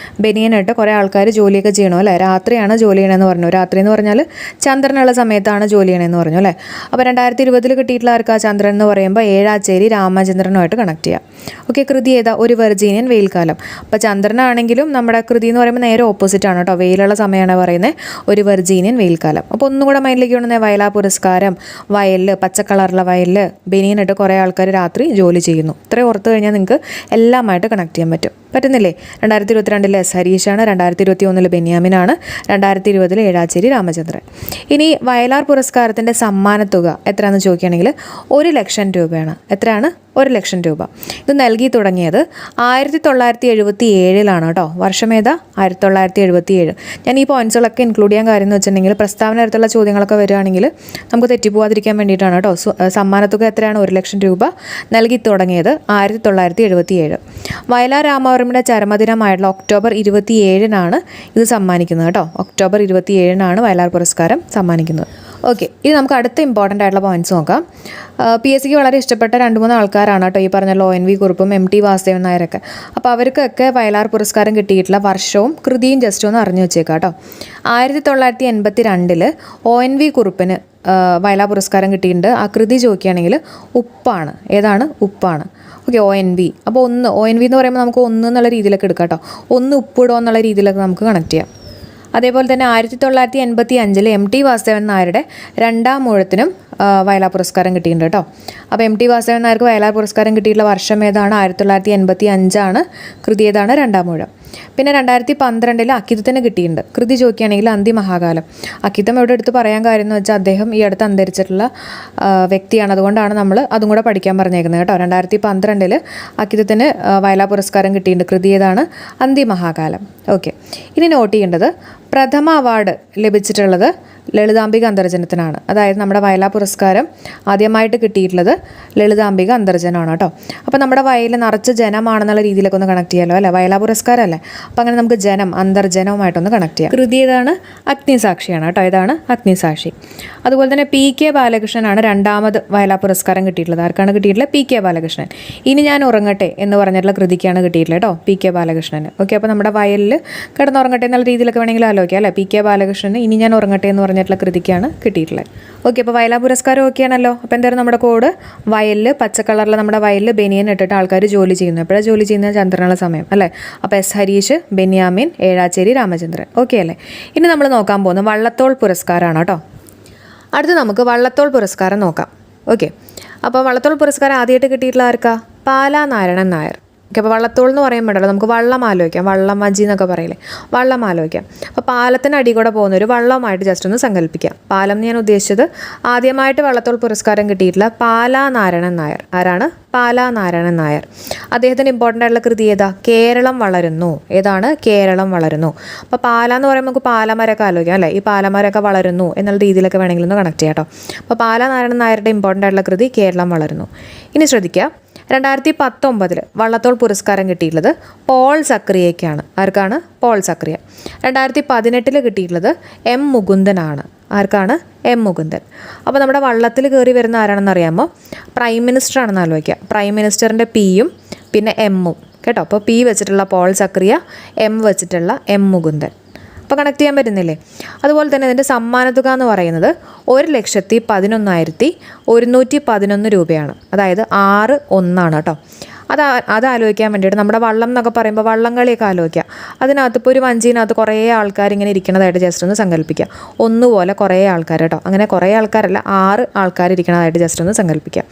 ബനിയൻ ഇട്ട് കുറേ ആൾക്കാർ ജോലിയൊക്കെ ചെയ്യണോ അല്ലേ. രാത്രിയാണ് ജോലി ചെയ്യണമെന്ന് പറഞ്ഞു. രാത്രി എന്ന് പറഞ്ഞാൽ ചന്ദ്രനുള്ള സമയത്താണ് ജോലി ചെയ്യണമെന്ന് പറഞ്ഞു അല്ലേ. അപ്പോൾ 2020 കിട്ടിയിട്ടുള്ള ആർക്കാ ചന്ദ്രൻ എന്ന് പറയുമ്പോൾ ഏഴാച്ചേരി രാമചന്ദ്രനുമായിട്ട് കണക്ട് ചെയ്യാം. ഓക്കെ, കൃതി ഏതാ, ഒരു വെർജീനിയൻ വെയിൽക്കാലം. അപ്പോൾ ചന്ദ്രനാണെങ്കിലും നമ്മുടെ കൃതി എന്ന് പറയുമ്പോൾ നേരെ ഓപ്പോസിറ്റ് ആണ് കേട്ടോ. വെയിലുള്ള സമയമാണ് പറയുന്നത്, ഒരു വെർജീനിയൻ വെയിൽക്കാലം. അപ്പോൾ ഒന്നും കൂടെ മൈൻഡിലേക്ക് കൊണ്ടുവന്ന വയലാർ പുരസ്കാരം, വയലിൽ, പച്ച കളറുള്ള വയലിൽ ബനിയനിട്ട് കുറേ ആൾക്കാർ രാത്രി ജോലി ചെയ്യുന്നു. ഇത്രയും ഓർത്ത് കഴിഞ്ഞാൽ നിങ്ങൾക്ക് എല്ലാമായിട്ട് കണക്ട് ചെയ്യാൻ പറ്റുന്നില്ലേ. 2022 എസ് ഹരീഷാണ്, 2021 ബെന്യാമിനാണ്, 2020 ഏഴാച്ചേരി രാമചന്ദ്രൻ. ഇനി വയലാർ പുരസ്കാരത്തിൻ്റെ സമ്മാനത്തുക എത്രയാണെന്ന് ചോദിക്കുകയാണെങ്കിൽ 1 ലക്ഷം രൂപയാണ്. എത്രയാണ്? 1 ലക്ഷം രൂപ. ഇത് നൽകി തുടങ്ങിയത് 1977 കേട്ടോ. വർഷമേതാ? 1977. ഞാൻ ഈ പോയിന്റ്സുകളൊക്കെ ഇൻക്ലൂഡ് ചെയ്യാൻ കാര്യം എന്ന് വെച്ചിട്ടുണ്ടെങ്കിൽ പ്രസ്താവന തരത്തിലുള്ള ചോദ്യങ്ങളൊക്കെ വരികയാണെങ്കിൽ നമുക്ക് തെറ്റിപ്പോവാതിരിക്കാൻ വേണ്ടിയിട്ടാണ് കേട്ടോ. സമ്മാനത്തുക എത്രയാണ്? 1 ലക്ഷം രൂപ. നൽകി തുടങ്ങിയത് 1977. വയലാർ രാമവർമ്മയുടെ ചരമദിനമായിട്ടുള്ള ഒക്ടോബർ 27 ഇത് സമ്മാനിക്കുന്നത് കേട്ടോ. ഒക്ടോബർ 27 വയലാർ പുരസ്കാരം സമ്മാനിക്കുന്നത്. ഓക്കെ, ഇനി നമുക്ക് അടുത്ത ഇമ്പോർട്ടൻ്റ് ആയിട്ടുള്ള പോയിന്റ്സ് നോക്കാം. PSC വളരെ ഇഷ്ടപ്പെട്ട 2-3 ആൾക്കാരാണ് കേട്ടോ ഈ പറഞ്ഞ ONV കുറുപ്പും MT വാസുദേവൻ നായരൊക്കെ. അപ്പോൾ അവർക്കൊക്കെ വയലാർ പുരസ്കാരം കിട്ടിയിട്ടുള്ള വർഷവും കൃതിയും ജസ്റ്റ് ഒന്ന് അറിഞ്ഞു വെച്ചേക്കാം കേട്ടോ. 1982 ONV കുറുപ്പിന് വയലാർ പുരസ്കാരം കിട്ടിയിട്ടുണ്ട്. ആ കൃതി ചോദിക്കുകയാണെങ്കിൽ ഉപ്പാണ്. ഏതാണ്? ഉപ്പാണ്. Okay, ONV. അപ്പോൾ ONV എന്ന് പറയുമ്പോൾ നമുക്ക് 1 എന്നുള്ള രീതിയിലൊക്കെ എടുക്കാം കേട്ടോ. 1 ഉപ്പിടുക എന്നുള്ള രീതിയിലൊക്കെ നമുക്ക് കണക്ട് ചെയ്യാം. അതേപോലെ തന്നെ 1985 MT വാസുദേവൻ നായരുടെ 2ാം ഊഴത്തിനും വയലാർ പുരസ്കാരം കിട്ടിയിട്ടുണ്ട് കേട്ടോ. അപ്പോൾ MT വാസുദേവൻ നായർക്ക് വയലാർ പുരസ്കാരം കിട്ടിയിട്ടുള്ള വർഷം ഏതാണ്? 1985. കൃതി ഏതാണ്? 2ാം ഊഴം. പിന്നെ 2012 അക്കിത്തത്തിന് കിട്ടിയിട്ടുണ്ട്. കൃതി ചോദിക്കുകയാണെങ്കിൽ അന്തിമഹാകാലം. അക്കിത്തം ഇവിടെ എടുത്ത് പറയാൻ കാര്യം എന്ന് വെച്ചാൽ അദ്ദേഹം ഈ അടുത്ത് അന്തരിച്ചിട്ടുള്ള വ്യക്തിയാണ്. അതുകൊണ്ടാണ് നമ്മൾ അതും കൂടെ പഠിക്കാൻ പറഞ്ഞേക്കുന്നത് കേട്ടോ. 2012 അക്കിത്തത്തിന് വയലാർ പുരസ്കാരം കിട്ടിയിട്ടുണ്ട്. കൃതി ഏതാണ്? അന്തിമഹാകാലം. ഓക്കെ, ഇനി നോട്ട് ചെയ്യേണ്ടത് പ്രഥമ അവാർഡ് ലഭിച്ചിട്ടുള്ളത് ലളിതാംബിക അന്തർജനത്തിനാണ്. അതായത് നമ്മുടെ വയലാർ പുരസ്കാരം ആദ്യമായിട്ട് കിട്ടിയിട്ടുള്ളത് ലളിതാംബിക അന്തർജനമാണ് കേട്ടോ. അപ്പോൾ നമ്മുടെ വയലിൽ നിറച്ച് ജനമാണെന്നുള്ള രീതിയിലൊക്കെ ഒന്ന് കണക്ട് ചെയ്യാമല്ലോ അല്ലേ. വയലാർ പുരസ്കാരം അല്ലേ. അപ്പോൾ അങ്ങനെ നമുക്ക് ജനം, അന്തർജനവുമായിട്ടൊന്ന് കണക്ട് ചെയ്യാം. കൃതി ഏതാണ്? അഗ്നിസാക്ഷിയാണ് കേട്ടോ. ഇതാണ് അഗ്നിസാക്ഷി. അതുപോലെ തന്നെ PK ബാലകൃഷ്ണനാണ് 2ാമത് വയലാർ പുരസ്കാരം കിട്ടിയിട്ടുള്ളത്. ആർക്കാണ് കിട്ടിയിട്ടുള്ളത്? PK ബാലകൃഷ്ണൻ. ഇനി ഞാൻ ഉറങ്ങട്ടെ എന്ന് പറഞ്ഞിട്ടുള്ള കൃതിക്കാണ് കിട്ടിയിട്ടുള്ളത് കേട്ടോ, PK ബാലകൃഷ്ണന്. ഓക്കെ, അപ്പോൾ നമ്മുടെ വയലിൽ കിടന്നുറങ്ങട്ടെ എന്നുള്ള രീതിയിലൊക്കെ വേണമെങ്കിൽ ആലോചിക്കാം അല്ലേ. PK ബാലകൃഷ്ണന് ഇനി ഞാൻ ഉറങ്ങട്ടെ എന്ന് പറഞ്ഞിട്ടുള്ള കൃതിക്കാണ് കിട്ടിയിട്ടുള്ളത്. ഓക്കെ, അപ്പോൾ വയലാർ പുരസ്കാരം ഓക്കെയാണല്ലോ. അപ്പോൾ എന്തായാലും നമ്മുടെ കോഡ് വയലിൽ, പച്ച കളറിൽ നമ്മുടെ വയലിൽ ബനിയൻ ഇട്ടിട്ട് ആൾക്കാർ ജോലി ചെയ്യുന്നു. എപ്പോഴാണ് ജോലി ചെയ്യുന്നത്? ചന്ദ്രനുള്ള സമയം അല്ലേ. അപ്പോൾ എസ് ഹരീഷ്, ബെന്യാമിൻ, ഏഴാച്ചേരി രാമചന്ദ്രൻ. ഓക്കെ അല്ലേ. ഇനി നമ്മൾ നോക്കാൻ പോകുന്നത് വള്ളത്തോൾ പുരസ്കാരമാണ് കേട്ടോ. അടുത്ത് നമുക്ക് വള്ളത്തോൾ പുരസ്കാരം നോക്കാം. ഓക്കെ, അപ്പോൾ വള്ളത്തോൾ പുരസ്കാരം ആദ്യമായിട്ട് കിട്ടിയിട്ടുള്ള ആർക്കാ? പാലാ നാരായണൻ നായർ. ഓക്കെ, അപ്പോൾ വള്ളത്തോൾ എന്ന് പറയുമ്പോഴല്ലോ നമുക്ക് വള്ളം ആലോചിക്കാം. വള്ളം വഞ്ചി എന്നൊക്കെ പറയില്ലേ, വള്ളം ആലോചിക്കാം. അപ്പോൾ പാലത്തിന് അടി കൂടെ പോകുന്ന ഒരു വള്ളമായിട്ട് ജസ്റ്റ് ഒന്ന് സങ്കല്പിക്കാം. പാലം എന്ന് ഞാൻ ഉദ്ദേശിച്ചത് ആദ്യമായിട്ട് വള്ളത്തോൾ പുരസ്കാരം കിട്ടിയിട്ടുള്ള പാലാ നാരായണൻ നായർ. ആരാണ്? പാലാ നാരായണൻ നായർ. അദ്ദേഹത്തിന് ഇമ്പോർട്ടൻ്റ് ആയിട്ടുള്ള കൃതി ഏതാ? കേരളം വളരുന്നു. ഏതാണ്? കേരളം വളരുന്നു. അപ്പോൾ പാല എന്ന് പറയുമ്പോൾ നമുക്ക് പാലമരമൊക്കെ ആലോചിക്കാം അല്ലേ. ഈ പാലമരമൊക്കെ വളരുന്നു എന്നുള്ള രീതിയിലൊക്കെ വേണമെങ്കിൽ ഒന്ന് കണക്ട് ചെയ്യാം കേട്ടോ. അപ്പോൾ പാലാ നാരായണൻ നായരുടെ ഇമ്പോർട്ടൻ്റ് ആയിട്ടുള്ള കൃതി കേരളം വളരുന്നു. ഇനി ശ്രദ്ധിക്കുക, 2019 വള്ളത്തോൾ പുരസ്കാരം കിട്ടിയിട്ടുള്ളത് പോൾ സക്രിയയ്ക്കാണ്. ആർക്കാണ്? പോൾ സക്രിയ. 2018 കിട്ടിയിട്ടുള്ളത് M മുകുന്ദനാണ്. ആർക്കാണ്? എം മുകുന്ദൻ. അപ്പോൾ നമ്മുടെ വള്ളത്തിൽ കയറി വരുന്ന ആരാണെന്ന് അറിയാമോ? പ്രൈം മിനിസ്റ്റർ ആണെന്ന് ആലോചിക്കുക. പ്രൈം മിനിസ്റ്ററിൻ്റെ പിയും പിന്നെ എമ്മും കേട്ടോ. അപ്പോൾ പി വെച്ചിട്ടുള്ള പോൾ സക്രിയ, എം വെച്ചിട്ടുള്ള എം മുകുന്ദൻ. അപ്പോൾ കണക്ട് ചെയ്യാൻ പറ്റുന്നില്ലേ? അതുപോലെ തന്നെ ഇതിൻ്റെ സമ്മാനത്തുക എന്ന് പറയുന്നത് 1,11,111 രൂപയാണ്. അതായത് 6-1 കേട്ടോ. അത് ആലോചിക്കാൻ വേണ്ടിയിട്ട് നമ്മുടെ വള്ളം എന്നൊക്കെ പറയുമ്പോൾ വള്ളം കളിയൊക്കെ ആലോചിക്കുക. അതിനകത്ത് ഇപ്പോൾ ഒരു വഞ്ചിനകത്ത് കുറേ ആൾക്കാർ ഇങ്ങനെ ഇരിക്കുന്നതായിട്ട് ജസ്റ്റ് ഒന്ന് സങ്കല്പിക്കുക. ഒന്നുപോലെ കുറേ ആൾക്കാർ കേട്ടോ. അങ്ങനെ കുറേ ആൾക്കാരല്ല, 6 ആൾക്കാർ ഇരിക്കുന്നതായിട്ട് ജസ്റ്റ് ഒന്ന് സങ്കല്പിക്കുക.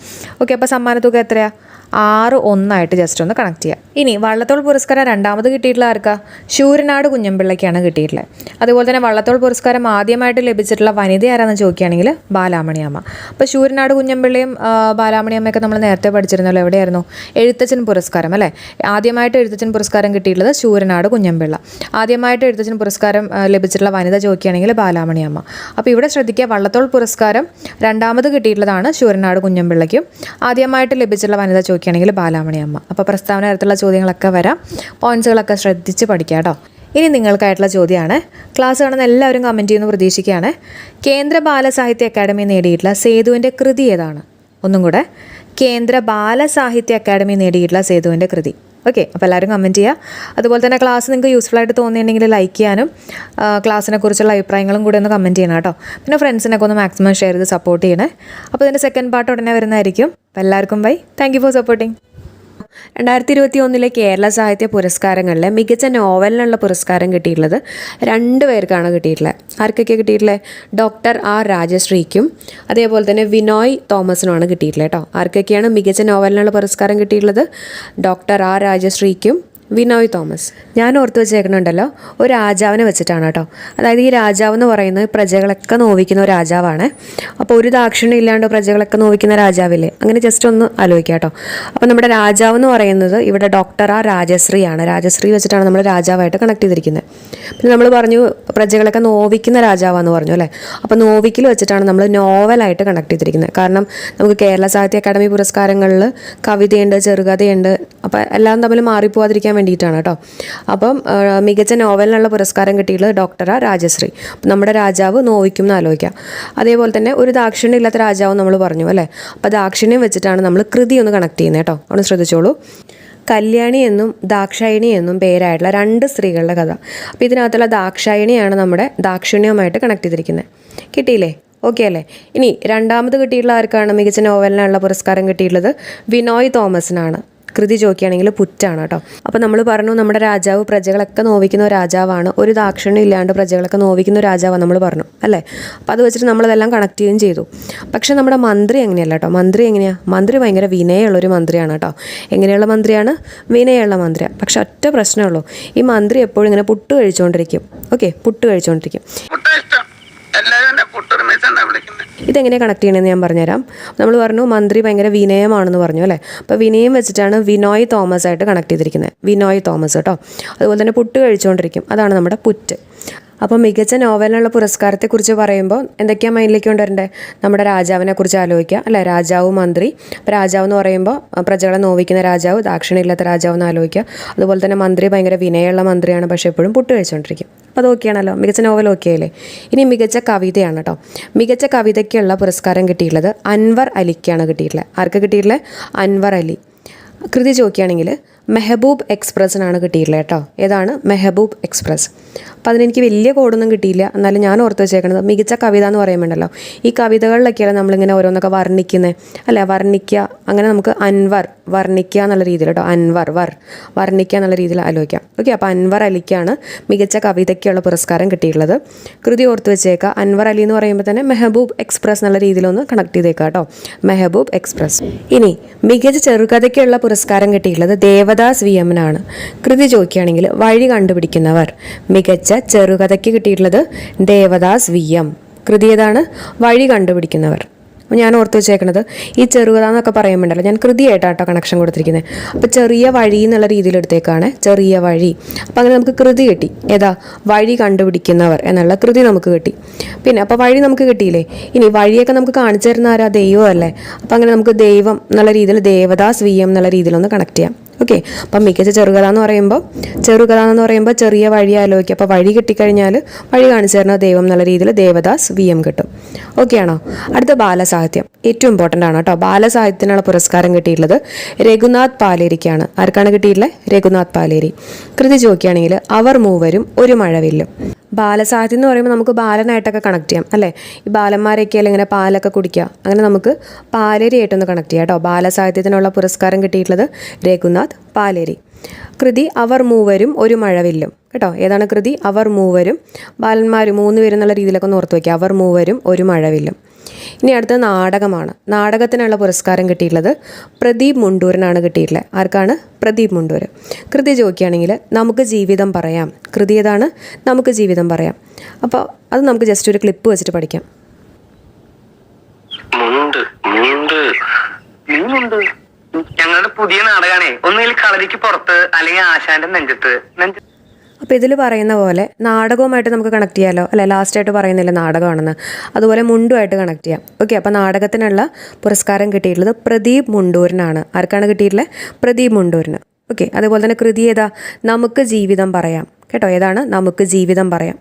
ഓക്കെ, അപ്പോൾ സമ്മാനത്തുക എത്രയാണ്? 6-1 ജസ്റ്റ് ഒന്ന് കണക്ട് ചെയ്യുക. ഇനി വള്ളത്തോൾ പുരസ്കാരം രണ്ടാമത് കിട്ടിയിട്ടുള്ള ആർക്കാ? ശൂരനാട് കുഞ്ഞമ്പിള്ളയ്ക്കാണ് കിട്ടിയിട്ടുള്ളത്. അതുപോലെ തന്നെ വള്ളത്തോൾ പുരസ്കാരം ആദ്യമായിട്ട് ലഭിച്ചിട്ടുള്ള വനിത ആരാന്ന് ചോദിക്കുകയാണെങ്കിൽ ബാലാമണിയമ്മ. അപ്പോൾ ശൂരനാട് കുഞ്ഞമ്പിള്ളയും ബാലാമണിയമ്മയൊക്കെ നമ്മൾ നേരത്തെ പഠിച്ചിരുന്നല്ലോ. എവിടെയായിരുന്നു? എഴുത്തച്ഛൻ പുരസ്കാരം അല്ലേ? ആദ്യമായിട്ട് എഴുത്തച്ഛൻ പുരസ്കാരം കിട്ടിയിട്ടുള്ളത് ശൂരനാട് കുഞ്ഞമ്പിള്ള. ആദ്യമായിട്ട് എഴുത്തച്ഛൻ പുരസ്കാരം ലഭിച്ചിട്ടുള്ള വനിത ചോദിക്കുകയാണെങ്കിൽ ബാലാമണിയമ്മ. അപ്പോൾ ഇവിടെ ശ്രദ്ധിക്കുക, വള്ളത്തോൾ പുരസ്കാരം രണ്ടാമത് കിട്ടിയിട്ടുള്ളതാണ് ശൂരനാട് കുഞ്ഞമ്പിള്ളയ്ക്കും. ആദ്യമായിട്ട് ലഭിച്ചിട്ടുള്ള വനിത ചോദിക്കുകയാണെങ്കിൽ ബാലാമണിയമ്മ. അപ്പോൾ പ്രസ്താവന തരത്തിലുള്ള ചോദ്യങ്ങളൊക്കെ വരാം. പോയിന്റ്സുകളൊക്കെ ശ്രദ്ധിച്ച് പഠിക്കുക കേട്ടോ. ഇനി നിങ്ങൾക്കായിട്ടുള്ള ചോദ്യമാണ്. ക്ലാസ് കാണുന്ന എല്ലാവരും കമൻറ്റ് ചെയ്യുന്നു പ്രതീക്ഷിക്കുകയാണ്. കേന്ദ്ര ബാലസാഹിത്യ അക്കാദമി നേടിയിട്ടുള്ള സേതുവിൻ്റെ കൃതി ഏതാണ്? ഒന്നും കൂടെ, കേന്ദ്ര ബാലസാഹിത്യ അക്കാദമി നേടിയിട്ടുള്ള സേതുവിൻ്റെ കൃതി. ഓക്കെ, അപ്പോൾ എല്ലാവരും കമൻറ്റ് ചെയ്യുക. അതുപോലെ തന്നെ ക്ലാസ് നിങ്ങൾക്ക് യൂസ്ഫുൾ ആയിട്ട് തോന്നിയിട്ടുണ്ടെങ്കിൽ ലൈക്ക് ചെയ്യാനും ക്ലാസ്സിനെ കുറിച്ചുള്ള അഭിപ്രായങ്ങളും കൂടി ഒന്ന് കമൻറ്റ് ചെയ്യണം കേട്ടോ. പിന്നെ ഫ്രണ്ട്സിനൊക്കെ ഒന്ന് മാക്സിമം ഷെയർ ചെയ്ത് സപ്പോർട്ട് ചെയ്യണേ. അപ്പോൾ ഇതിൻ്റെ സെക്കൻഡ് പാർട്ട് ഉടനെ വരുന്നതായിരിക്കും. അപ്പോൾ എല്ലാവർക്കും bye. Thank you for supporting. 2021 Kerala സാഹിത്യ പുരസ്കാരങ്ങളിലെ മികച്ച നോവലിനുള്ള പുരസ്കാരം കിട്ടിയിട്ടുള്ളത് 2 പേർക്കാണ് കിട്ടിയിട്ടുള്ളത്. ആർക്കൊക്കെ കിട്ടിയിട്ടുള്ളത്? ഡോക്ടർ ആർ രാജശ്രീക്കും അതേപോലെ തന്നെ വിനോയ് തോമസിനുമാണ് കിട്ടിയിട്ടുള്ളത് കേട്ടോ. ആർക്കൊക്കെയാണ് മികച്ച നോവലിനുള്ള പുരസ്കാരം കിട്ടിയിട്ടുള്ളത്? ഡോക്ടർ ആർ രാജശ്രീക്കും വിനോയ് തോമസ്. ഞാൻ ഓർത്ത് വെച്ചേക്കണുണ്ടല്ലോ, ഒരു രാജാവിനെ വെച്ചിട്ടാണ് കേട്ടോ. അതായത് ഈ രാജാവ് എന്ന് പറയുന്നത് പ്രജകളൊക്കെ നോവിക്കുന്ന ഒരു രാജാവാണ്. അപ്പോൾ ഒരു ദാക്ഷിണ്യം ഇല്ലാണ്ട് പ്രജകളൊക്കെ നോവിക്കുന്ന രാജാവില്ലേ, അങ്ങനെ ജസ്റ്റ് ഒന്ന് ആലോചിക്കുക കേട്ടോ. അപ്പോൾ നമ്മുടെ രാജാവ് എന്ന് പറയുന്നത് ഇവിടെ ഡോക്ടർ ആർ രാജശ്രീയാണ്. രാജശ്രീ വെച്ചിട്ടാണ് നമ്മൾ രാജാവായിട്ട് കണക്ട് ചെയ്തിരിക്കുന്നത്. പിന്നെ നമ്മൾ പറഞ്ഞു പ്രജകളൊക്കെ നോവിക്കുന്ന രാജാവാന്ന് പറഞ്ഞു അല്ലേ. അപ്പോൾ നോവിക്കൽ വെച്ചിട്ടാണ് നമ്മൾ നോവലായിട്ട് കണക്ട് ചെയ്തിരിക്കുന്നത്. കാരണം നമുക്ക് കേരള സാഹിത്യ അക്കാദമി പുരസ്കാരങ്ങളിൽ കവിതയുണ്ട്, ചെറുകഥയുണ്ട്. അപ്പോൾ എല്ലാം തമ്മിൽ മാറിപ്പോവാതിരിക്കാൻ വേണ്ടിയിട്ടാണ് കേട്ടോ. അപ്പം മികച്ച നോവലിനുള്ള പുരസ്കാരം കിട്ടിയിട്ടുള്ളത് ഡോക്ടർ ആർ രാജശ്രീ. അപ്പം നമ്മുടെ രാജാവ് നോവിക്കും എന്ന് ആലോചിക്കാം. അതേപോലെ തന്നെ ഒരു ദാക്ഷിണ്യം ഇല്ലാത്ത രാജാവ് നമ്മൾ പറഞ്ഞു അല്ലേ. അപ്പോൾ ദാക്ഷിണ്യം വെച്ചിട്ടാണ് നമ്മൾ കൃതി ഒന്ന് കണക്ട് ചെയ്യുന്നത് കേട്ടോ. ഒന്ന് ശ്രദ്ധിച്ചോളൂ. കല്യാണി എന്നും ദാക്ഷായണി എന്നും പേരായിട്ടുള്ള 2 സ്ത്രീകളുടെ കഥ. അപ്പോൾ ഇതിനകത്തുള്ള ദാക്ഷായണിയാണ് നമ്മുടെ ദാക്ഷിണ്യവുമായിട്ട് കണക്ട് ചെയ്തിരിക്കുന്നത്. കിട്ടിയില്ലേ? ഓക്കെ അല്ലേ? ഇനി രണ്ടാമത് കിട്ടിയിട്ടുള്ള ആർക്കാണ് മികച്ച നോവലിനുള്ള പുരസ്കാരം കിട്ടിയിട്ടുള്ളത്? വിനോയ് തോമസിനാണ്. കൃതി ചോദിക്കുകയാണെങ്കിൽ പുറ്റാണ് കേട്ടോ. അപ്പോൾ നമ്മൾ പറഞ്ഞു നമ്മുടെ രാജാവ് പ്രജകളൊക്കെ നോവിക്കുന്ന ഒരു രാജാവാണ്. ഒരു ദാക്ഷിണ്യം ഇല്ലാണ്ട് പ്രജകളൊക്കെ നോവിക്കുന്ന ഒരു രാജാവാണ് നമ്മൾ പറഞ്ഞു അല്ലേ. അപ്പോൾ അത് വെച്ചിട്ട് നമ്മളതെല്ലാം കണക്ട് ചെയ്യുകയും ചെയ്തു. പക്ഷേ നമ്മുടെ മന്ത്രി എങ്ങനെയല്ല കേട്ടോ. മന്ത്രി എങ്ങനെയാണ്? മന്ത്രി ഭയങ്കര വിനയമുള്ളൊരു മന്ത്രിയാണ് കേട്ടോ. എങ്ങനെയുള്ള മന്ത്രിയാണ്? വിനയമുള്ള മന്ത്രിയാണ്. പക്ഷെ ഒറ്റ പ്രശ്നമേ ഉള്ളൂ, ഈ മന്ത്രി എപ്പോഴും ഇങ്ങനെ പുട്ട് കഴിച്ചുകൊണ്ടിരിക്കും. ഓക്കെ, പുട്ട് കഴിച്ചുകൊണ്ടിരിക്കും. ഇതെങ്ങനെയാണ് കണക്ട് ചെയ്യണമെന്ന് ഞാൻ പറഞ്ഞുതരാം. നമ്മൾ പറഞ്ഞു മന്ത്രി ഭയങ്കര വിനയമാണെന്ന് പറഞ്ഞു അല്ലേ. അപ്പോൾ വിനയം വെച്ചിട്ടാണ് വിനോയ് തോമസ് ആയിട്ട് കണക്ട് ചെയ്തിരിക്കുന്നത്. വിനോയ് തോമസ് കേട്ടോ. അതുപോലെ തന്നെ പുട്ട് കഴിച്ചുകൊണ്ടിരിക്കും, അതാണ് നമ്മുടെ പുറ്റ്. അപ്പോൾ മികച്ച നോവലിനുള്ള പുരസ്കാരത്തെക്കുറിച്ച് പറയുമ്പോൾ എന്തൊക്കെയാണ് മൈൻഡിലേക്ക് കൊണ്ടുവരണ്ടേ? നമ്മുടെ രാജാവിനെ കുറിച്ച് ആലോചിക്കുക അല്ലേ. രാജാവ്, മന്ത്രി. അപ്പോൾ രാജാവ് എന്ന് പറയുമ്പോൾ പ്രജകളെ നോവിക്കുന്ന രാജാവ്, ദാക്ഷിണ്യമില്ലാത്ത രാജാവ് എന്ന് ആലോചിക്കുക. അതുപോലെ തന്നെ മന്ത്രി ഭയങ്കര വിനയമുള്ള മന്ത്രിയാണ്, പക്ഷേ എപ്പോഴും പുട്ട് കഴിച്ചുകൊണ്ടിരിക്കും. അപ്പോൾ അത് ഓക്കെയാണല്ലോ, മികച്ച നോവൽ ഓക്കെയല്ലേ. ഇനി മികച്ച കവിതയാണ് കേട്ടോ. മികച്ച കവിതയ്ക്കുള്ള പുരസ്കാരം കിട്ടിയിട്ടുള്ളത് അൻവർ അലിക്കാണ് കിട്ടിയിട്ടുള്ളത്. ആർക്ക് കിട്ടിയിട്ടുള്ളത്? അൻവർ അലി. കൃതി ചോദിക്കുകയാണെങ്കിൽ മെഹബൂബ് എക്സ്പ്രസ്സിനാണ് കിട്ടിയിട്ടുള്ളത് കേട്ടോ. ഏതാണ്? മെഹബൂബ് എക്സ്പ്രസ്. അപ്പോൾ അതിനെനിക്ക് വലിയ കോഡൊന്നും കിട്ടിയില്ല, എന്നാലും ഞാൻ ഓർത്ത് വെച്ചേക്കണത് മികച്ച കവിത എന്ന് പറയുമ്പോണ്ടല്ലോ, ഈ കവിതകളിലൊക്കെയാണ് നമ്മളിങ്ങനെ ഓരോന്നൊക്കെ വർണ്ണിക്കുന്നത് അല്ലേ. വർണ്ണിക്കുക, അങ്ങനെ നമുക്ക് അൻവർ വർണ്ണിക്കുക എന്നുള്ള രീതിയിൽ കേട്ടോ. അൻവർ വർണ്ണിക്കുക എന്നുള്ള രീതിയിൽ ആലോചിക്കാം. ഓക്കെ, അപ്പോൾ അൻവർ അലിക്കാണ് മികച്ച കവിതയ്ക്കുള്ള പുരസ്കാരം കിട്ടിയിട്ടുള്ളത്. കൃതി ഓർത്ത് വെച്ചേക്കുക. അൻവർ അലി എന്ന് പറയുമ്പോൾ തന്നെ മെഹബൂബ് എക്സ്പ്രസ് എന്നുള്ള രീതിയിലൊന്ന് കണക്ട് ചെയ്തേക്കാം കേട്ടോ. മെഹബൂബ് എക്സ്പ്രസ്. ഇനി മികച്ച ചെറുകഥയ്ക്കുള്ള പുരസ്കാരം കിട്ടിയിട്ടുള്ളത് ദേവദാസ് വി എമ്മിനാണ്. കൃതി ചോദിക്കുകയാണെങ്കിൽ വഴി കണ്ടുപിടിക്കുന്നവർ. മികച്ച ചെറുകഥയ്ക്ക് കിട്ടിയിട്ടുള്ളത് ദേവദാസ് വി എം. കൃതി ഏതാണ്? വഴി കണ്ടുപിടിക്കുന്നവർ. ഞാൻ ഓർത്ത് വെച്ചേക്കണത് ഈ ചെറുകഥ എന്നൊക്കെ പറയുമ്പോണ്ടല്ലോ, ഞാൻ കൃതിയായിട്ടാട്ടോ കണക്ഷൻ കൊടുത്തിരിക്കുന്നത്. അപ്പോൾ ചെറിയ വഴി എന്നുള്ള രീതിയിൽ എടുത്തേക്കാണ്, ചെറിയ വഴി. അപ്പോൾ അങ്ങനെ നമുക്ക് കൃതി കിട്ടി. ഏതാ? വഴി കണ്ടുപിടിക്കുന്നവർ എന്നുള്ള കൃതി നമുക്ക് കിട്ടി. പിന്നെ അപ്പോൾ വഴി നമുക്ക് കിട്ടിയില്ലേ. ഇനി വഴിയൊക്കെ നമുക്ക് കാണിച്ചു തരുന്ന ആരാ? ദൈവം അല്ലേ. അപ്പോൾ അങ്ങനെ നമുക്ക് ദൈവം എന്നുള്ള രീതിയിൽ ദേവദാസ് വി എം എന്നുള്ള രീതിയിലൊന്ന് കണക്ട് ചെയ്യാം. ഓക്കെ. അപ്പം മികച്ച ചെറുകഥ എന്ന് പറയുമ്പോൾ ചെറിയ വഴി ആലോചിക്കുക. അപ്പോൾ വഴി കിട്ടിക്കഴിഞ്ഞാൽ വഴി കാണിച്ചു തരുന്ന ദൈവം എന്നുള്ള രീതിയിൽ ദേവദാസ് VM കിട്ടും. ഓക്കെ ആണോ? അടുത്ത ബാലസാഹിത്യം ഏറ്റവും ഇമ്പോർട്ടൻ്റ് ആണ് കേട്ടോ. ബാലസാഹിത്യത്തിനുള്ള പുരസ്കാരം കിട്ടിയിട്ടുള്ളത് രഘുനാഥ് പാലേരിക്കാണ്. ആർക്കാണ് കിട്ടിയിട്ടുള്ളത്? രഘുനാഥ് പാലേരി. കൃതി ചോദിക്കുകയാണെങ്കിൽ അവർ മൂവരും ഒരു മഴവില്ലും. ബാലസാഹിത്യം എന്ന് പറയുമ്പോൾ നമുക്ക് ബാലനായിട്ടൊക്കെ കണക്ട് ചെയ്യാം അല്ലേ? ഈ ബാലന്മാരൊക്കെ അല്ല ഇങ്ങനെ പാലൊക്കെ കുടിക്കുക, അങ്ങനെ നമുക്ക് പാലേരിയായിട്ടൊന്ന് കണക്ട് ചെയ്യാം കേട്ടോ. ബാലസാഹിത്യത്തിനുള്ള പുരസ്കാരം കിട്ടിയിട്ടുള്ളത് രഘുനാഥ് പാലേരി. കൃതി അവർ മൂവരും ഒരു മഴവില്ലും കേട്ടോ. ഏതാണ് കൃതി? അവർ മൂവരും. ബാലന്മാർ 3 പേര് എന്നുള്ള രീതിയിലൊക്കെ ഒന്ന് ഓർത്ത് വയ്ക്കുക. അവർ മൂവരും ഒരു മഴവില്ലും. ഇനി അടുത്ത നാടകമാണ്. നാടകത്തിനുള്ള പുരസ്കാരം കിട്ടിയിട്ടുള്ളത് പ്രദീപ് മുണ്ടൂരിനാണ് കിട്ടിയിട്ടുള്ളത്. ആർക്കാണ്? പ്രദീപ് മുണ്ടൂർ. കൃതി ചോദിക്കുകയാണെങ്കിൽ നമുക്ക് ജീവിതം പറയാം. കൃതി ഏതാണ്? നമുക്ക് ജീവിതം പറയാം. അപ്പോൾ അത് നമുക്ക് ജസ്റ്റ് ഒരു ക്ലിപ്പ് വെച്ചിട്ട് പഠിക്കാം. ഞങ്ങളുടെ പുതിയ നാടകമാണേ, ഒന്നുകിൽ കളരിക്ക് പുറത്ത് അല്ലെങ്കിൽ ആശാന്റെ നെഞ്ചത്ത്. അപ്പോൾ ഇതിൽ പറയുന്ന പോലെ നാടകവുമായിട്ട് നമുക്ക് കണക്ട് ചെയ്യാമല്ലോ അല്ലേ? ലാസ്റ്റായിട്ട് പറയുന്നില്ല നാടകമാണെന്ന്, അതുപോലെ മുണ്ടുമായിട്ട് കണക്ട് ചെയ്യാം. ഓക്കെ. അപ്പോൾ നാടകത്തിനുള്ള പുരസ്കാരം കിട്ടിയിട്ടുള്ളത് പ്രദീപ് മുണ്ടൂരിനാണ്. ആർക്കാണ് കിട്ടിയിട്ടുള്ളത്? പ്രദീപ് മുണ്ടൂരിന്. ഓക്കെ. അതേപോലെ തന്നെ കൃതി ഏതാ? നമുക്ക് ജീവിതം പറയാം കേട്ടോ. ഏതാണ്? നമുക്ക് ജീവിതം പറയാം.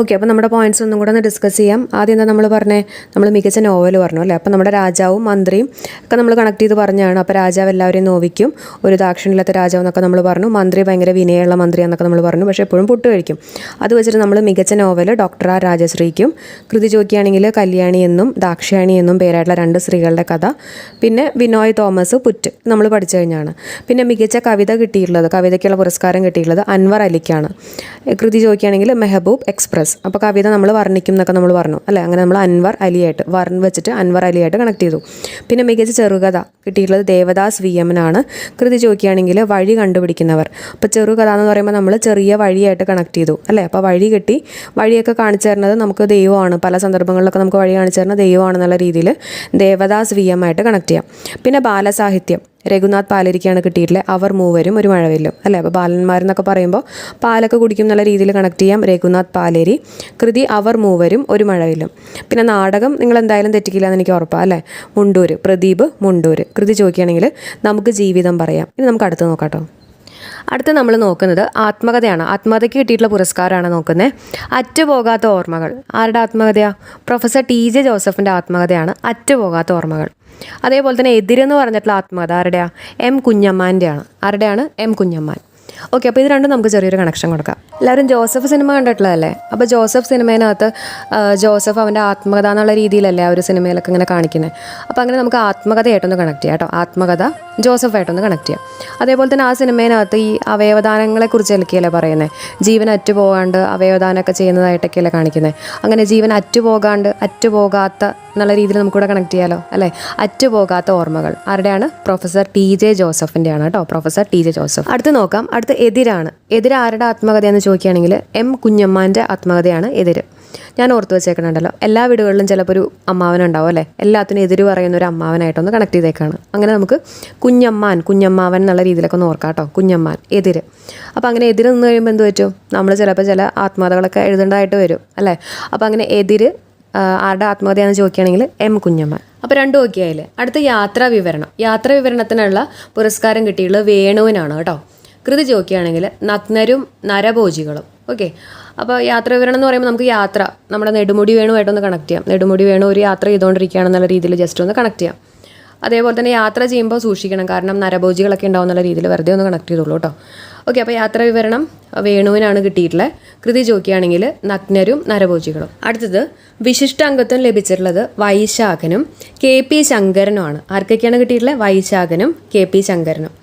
ഓക്കെ. അപ്പോൾ നമ്മുടെ പോയിന്റ്സ് ഒന്നും കൂടെ ഒന്ന് ഡിസ്കസ് ചെയ്യാം. ആദ്യം എന്താ നമ്മൾ പറഞ്ഞേ? നമ്മൾ മികച്ച നോവൽ പറഞ്ഞു അല്ലേ? അപ്പോൾ നമ്മുടെ രാജാവും മന്ത്രിയും ഒക്കെ നമ്മൾ കണക്ട് ചെയ്ത് പറഞ്ഞാണ്. അപ്പോൾ രാജാവ് എല്ലാവരെയും നോവിക്കും, ഒരു ദാക്ഷിണ്യമില്ലാത്ത രാജാവ് എന്നൊക്കെ നമ്മൾ പറഞ്ഞു. മന്ത്രി ഭയങ്കര വിനയമുള്ള മന്ത്രി എന്നൊക്കെ നമ്മൾ പറഞ്ഞു, പക്ഷേ എപ്പോഴും പുട്ട് കഴിക്കും. അത് വെച്ചിട്ട് നമ്മൾ മികച്ച നോവൽ ഡോക്ടർ ആർ രാജശ്രീക്കും. കൃതി ചോദിക്കുകയാണെങ്കിൽ കല്യാണി എന്നും ദാക്ഷായണി എന്നും പേരായിട്ടുള്ള 2 സ്ത്രീകളുടെ കഥ. പിന്നെ ബിനോയ് തോമസ് പുറ്റ് നമ്മൾ പഠിച്ചു കഴിഞ്ഞാണ്. പിന്നെ മികച്ച കവിത കിട്ടിയിട്ടുള്ളത്, കവിതയ്ക്കുള്ള പുരസ്കാരം കിട്ടിയിട്ടുള്ളത് അൻവർ അലിക്കാണ്. കൃതി ചോദിക്കുകയാണെങ്കിൽ മെഹബൂബ് എക്സ്പ്രസ്. അപ്പോൾ കവിത നമ്മൾ വർണ്ണിക്കും എന്നൊക്കെ നമ്മൾ പറഞ്ഞു അല്ലേ? അങ്ങനെ നമ്മൾ അൻവർ അലിയായിട്ട് വെച്ചിട്ട് അൻവർ അലിയായിട്ട് കണക്ട് ചെയ്തു. പിന്നെ മികച്ച ചെറുകഥ കിട്ടിയിട്ടുള്ളത് ദേവദാസ് VM-നാണ്. കൃതി ചോദിക്കുകയാണെങ്കിൽ വഴി കണ്ടുപിടിക്കുന്നവർ. അപ്പോൾ ചെറുകഥ എന്ന് പറയുമ്പോൾ നമ്മൾ ചെറിയ വഴിയായിട്ട് കണക്ട് ചെയ്തു അല്ലേ? അപ്പോൾ വഴി കിട്ടി. വഴിയൊക്കെ കാണിച്ചു തരുന്നത് നമുക്ക് ദൈവമാണ്. പല സന്ദർഭങ്ങളിലൊക്കെ നമുക്ക് വഴി കാണിച്ചു തരുന്നത് ദൈവമാണെന്നുള്ള രീതിയിൽ ദേവദാസ് VM-ആയിട്ട് കണക്ട് ചെയ്യാം. പിന്നെ ബാലസാഹിത്യം രഘുനാഥ് പാലേരിക്കാണ് കിട്ടിയിട്ടുള്ളത്. അവർ മൂവരും ഒരു മഴവില്ലും അല്ലേ? അപ്പോൾ ബാലന്മാരെന്നൊക്കെ പറയുമ്പോൾ പാലൊക്കെ കുടിക്കും എന്നുള്ള രീതിയിൽ കണക്ട് ചെയ്യാം. രഘുനാഥ് പാലേരി. കൃതി അവർ മൂവരും ഒരു മഴവില്ലും. പിന്നെ നാടകം നിങ്ങൾ എന്തായാലും തെറ്റിക്കില്ല എന്ന് എനിക്ക് ഉറപ്പാണ് അല്ലേ? മുണ്ടൂർ, പ്രദീപ് മുണ്ടൂർ. കൃതി ചോദിക്കുകയാണെങ്കിൽ നമുക്ക് ജീവിതം പറയാം. ഇനി നമുക്ക് അടുത്ത് നോക്കാം കേട്ടോ. അടുത്ത് നമ്മൾ നോക്കുന്നത് ആത്മകഥയാണ്. ആത്മകഥയ്ക്ക് കിട്ടിയിട്ടുള്ള പുരസ്കാരമാണ് നോക്കുന്നത്. അറ്റുപോകാത്ത ഓർമ്മകൾ. ആരുടെ ആത്മകഥയാണ്? പ്രൊഫസർ TJ ജോസഫിൻ്റെ ആത്മകഥയാണ് അറ്റുപോകാത്ത ഓർമ്മകൾ. അതേപോലെ തന്നെ എതിരെന്ന് പറഞ്ഞിട്ടുള്ള ആത്മകഥ ആരുടെയാണ്? M കുഞ്ഞമ്മാൻ്റെയാണ്. ആരുടെയാണ്? M കുഞ്ഞമ്മാൻ. ഓക്കെ. അപ്പോൾ ഇത് രണ്ടും നമുക്ക് ചെറിയൊരു കണക്ഷൻ കൊടുക്കാം. എല്ലാവരും ജോസഫ് സിനിമ കണ്ടിട്ടുള്ളതല്ലേ? അപ്പോൾ ജോസഫ് സിനിമേനകത്ത് ജോസഫ് അവൻ്റെ ആത്മകഥ എന്നുള്ള രീതിയിലല്ലേ ആ ഒരു സിനിമയിലൊക്കെ ഇങ്ങനെ കാണിക്കുന്നത്. അപ്പോൾ അങ്ങനെ നമുക്ക് ആത്മകഥയായിട്ടൊന്ന് കണക്ട് ചെയ്യാം കേട്ടോ. ആത്മകഥ ജോസഫായിട്ടൊന്ന് കണക്ട് ചെയ്യാം. അതേപോലെ തന്നെ ആ സിനിമേനകത്ത് ഈ അവയവദാനങ്ങളെക്കുറിച്ചൊക്കെയല്ലേ പറയുന്നത്? ജീവൻ അറ്റുപോകാണ്ട് അവയവദാനമൊക്കെ ചെയ്യുന്നതായിട്ടൊക്കെയല്ലേ കാണിക്കുന്നത്. അങ്ങനെ ജീവൻ അറ്റുപോകാത്ത എന്നുള്ള രീതിയിൽ നമുക്കിവിടെ കണക്ട് ചെയ്യാമല്ലോ അല്ലേ? അറ്റുപോകാത്ത ഓർമ്മകൾ ആരുടെയാണ്? പ്രൊഫസർ TJ ജോസഫിൻ്റെയാണ് കേട്ടോ. Professor TJ Joseph. അടുത്ത് നോക്കാം. അടുത്ത് എതിരാണ്. എതിര് ആരുടെ ആത്മകഥയെന്ന് ചോദിക്കുകയാണെങ്കിൽ M കുഞ്ഞമ്മാൻ്റെ ആത്മകഥയാണ് എതിര്. ഞാൻ ഓർത്ത് വെച്ചേക്കണുണ്ടല്ലോ, എല്ലാ വീടുകളിലും ചിലപ്പോൾ ഒരു അമ്മാവനുണ്ടാവും അല്ലേ? എല്ലാത്തിനും എതിര് പറയുന്ന ഒരു അമ്മാവനായിട്ടൊന്ന് കണക്ട് ചെയ്തേക്കാണ്. അങ്ങനെ നമുക്ക് കുഞ്ഞമ്മാവൻ എന്നുള്ള രീതിയിലൊക്കെ ഒന്ന് ഓർക്കാം കേട്ടോ. കുഞ്ഞമ്മാൻ, എതിര്. അപ്പോൾ അങ്ങനെ എതിര് നിന്ന് കഴിയുമ്പോൾ എന്ത് പറ്റും? നമ്മൾ ചിലപ്പോൾ ചില ആത്മകഥകളൊക്കെ എഴുതേണ്ടതായിട്ട് വരും അല്ലേ? അപ്പോൾ അങ്ങനെ എതിര് ആരുടെ ആത്മകഥയാണെന്ന് ചോദിക്കുകയാണെങ്കിൽ M കുഞ്ഞമ്മാൻ. അപ്പോൾ രണ്ടും ഓക്കെ ആയില്ലേ? അടുത്ത യാത്രാ വിവരണം. യാത്രാ വിവരണത്തിനുള്ള പുരസ്കാരം കിട്ടിയുള്ളത് വേണുവിനാണ് കേട്ടോ. കൃതി ചോദിക്കുകയാണെങ്കിൽ നഗ്നരും നരഭോജികളും. ഓക്കെ. അപ്പോൾ യാത്രാ വിവരണം എന്ന് പറയുമ്പോൾ നമുക്ക് യാത്ര നമ്മുടെ നെടുമുടി വേണുമായിട്ടൊന്ന് കണക്ട് ചെയ്യാം. നെടുമുടി വേണു ഒരു യാത്ര ചെയ്തുകൊണ്ടിരിക്കുകയാണെന്നുള്ള രീതിയിൽ ജസ്റ്റ് ഒന്ന് കണക്ട് ചെയ്യാം. അതേപോലെ തന്നെ യാത്ര ചെയ്യുമ്പോൾ സൂക്ഷിക്കണം, കാരണം നരഭോജികളൊക്കെ ഉണ്ടാവുന്നുള്ള രീതിയിൽ വെറുതെ ഒന്ന് കണക്ട് ചെയ്തോളൂ കേട്ടോ. ഓക്കെ. അപ്പോൾ യാത്രാ വിവരണം വേണുവിനാണ് കിട്ടിയിട്ടുള്ളത്. കൃതി ചോദിക്കുകയാണെങ്കിൽ നഗ്നരും നരഭോജികളും. അടുത്തത് വിശിഷ്ടാംഗത്വം ലഭിച്ചിട്ടുള്ളത് വൈശാഖനും KP ശങ്കരനുമാണ്. ആർക്കൊക്കെയാണ് കിട്ടിയിട്ടുള്ളത്? വൈശാഖനും KP ശങ്കരനും.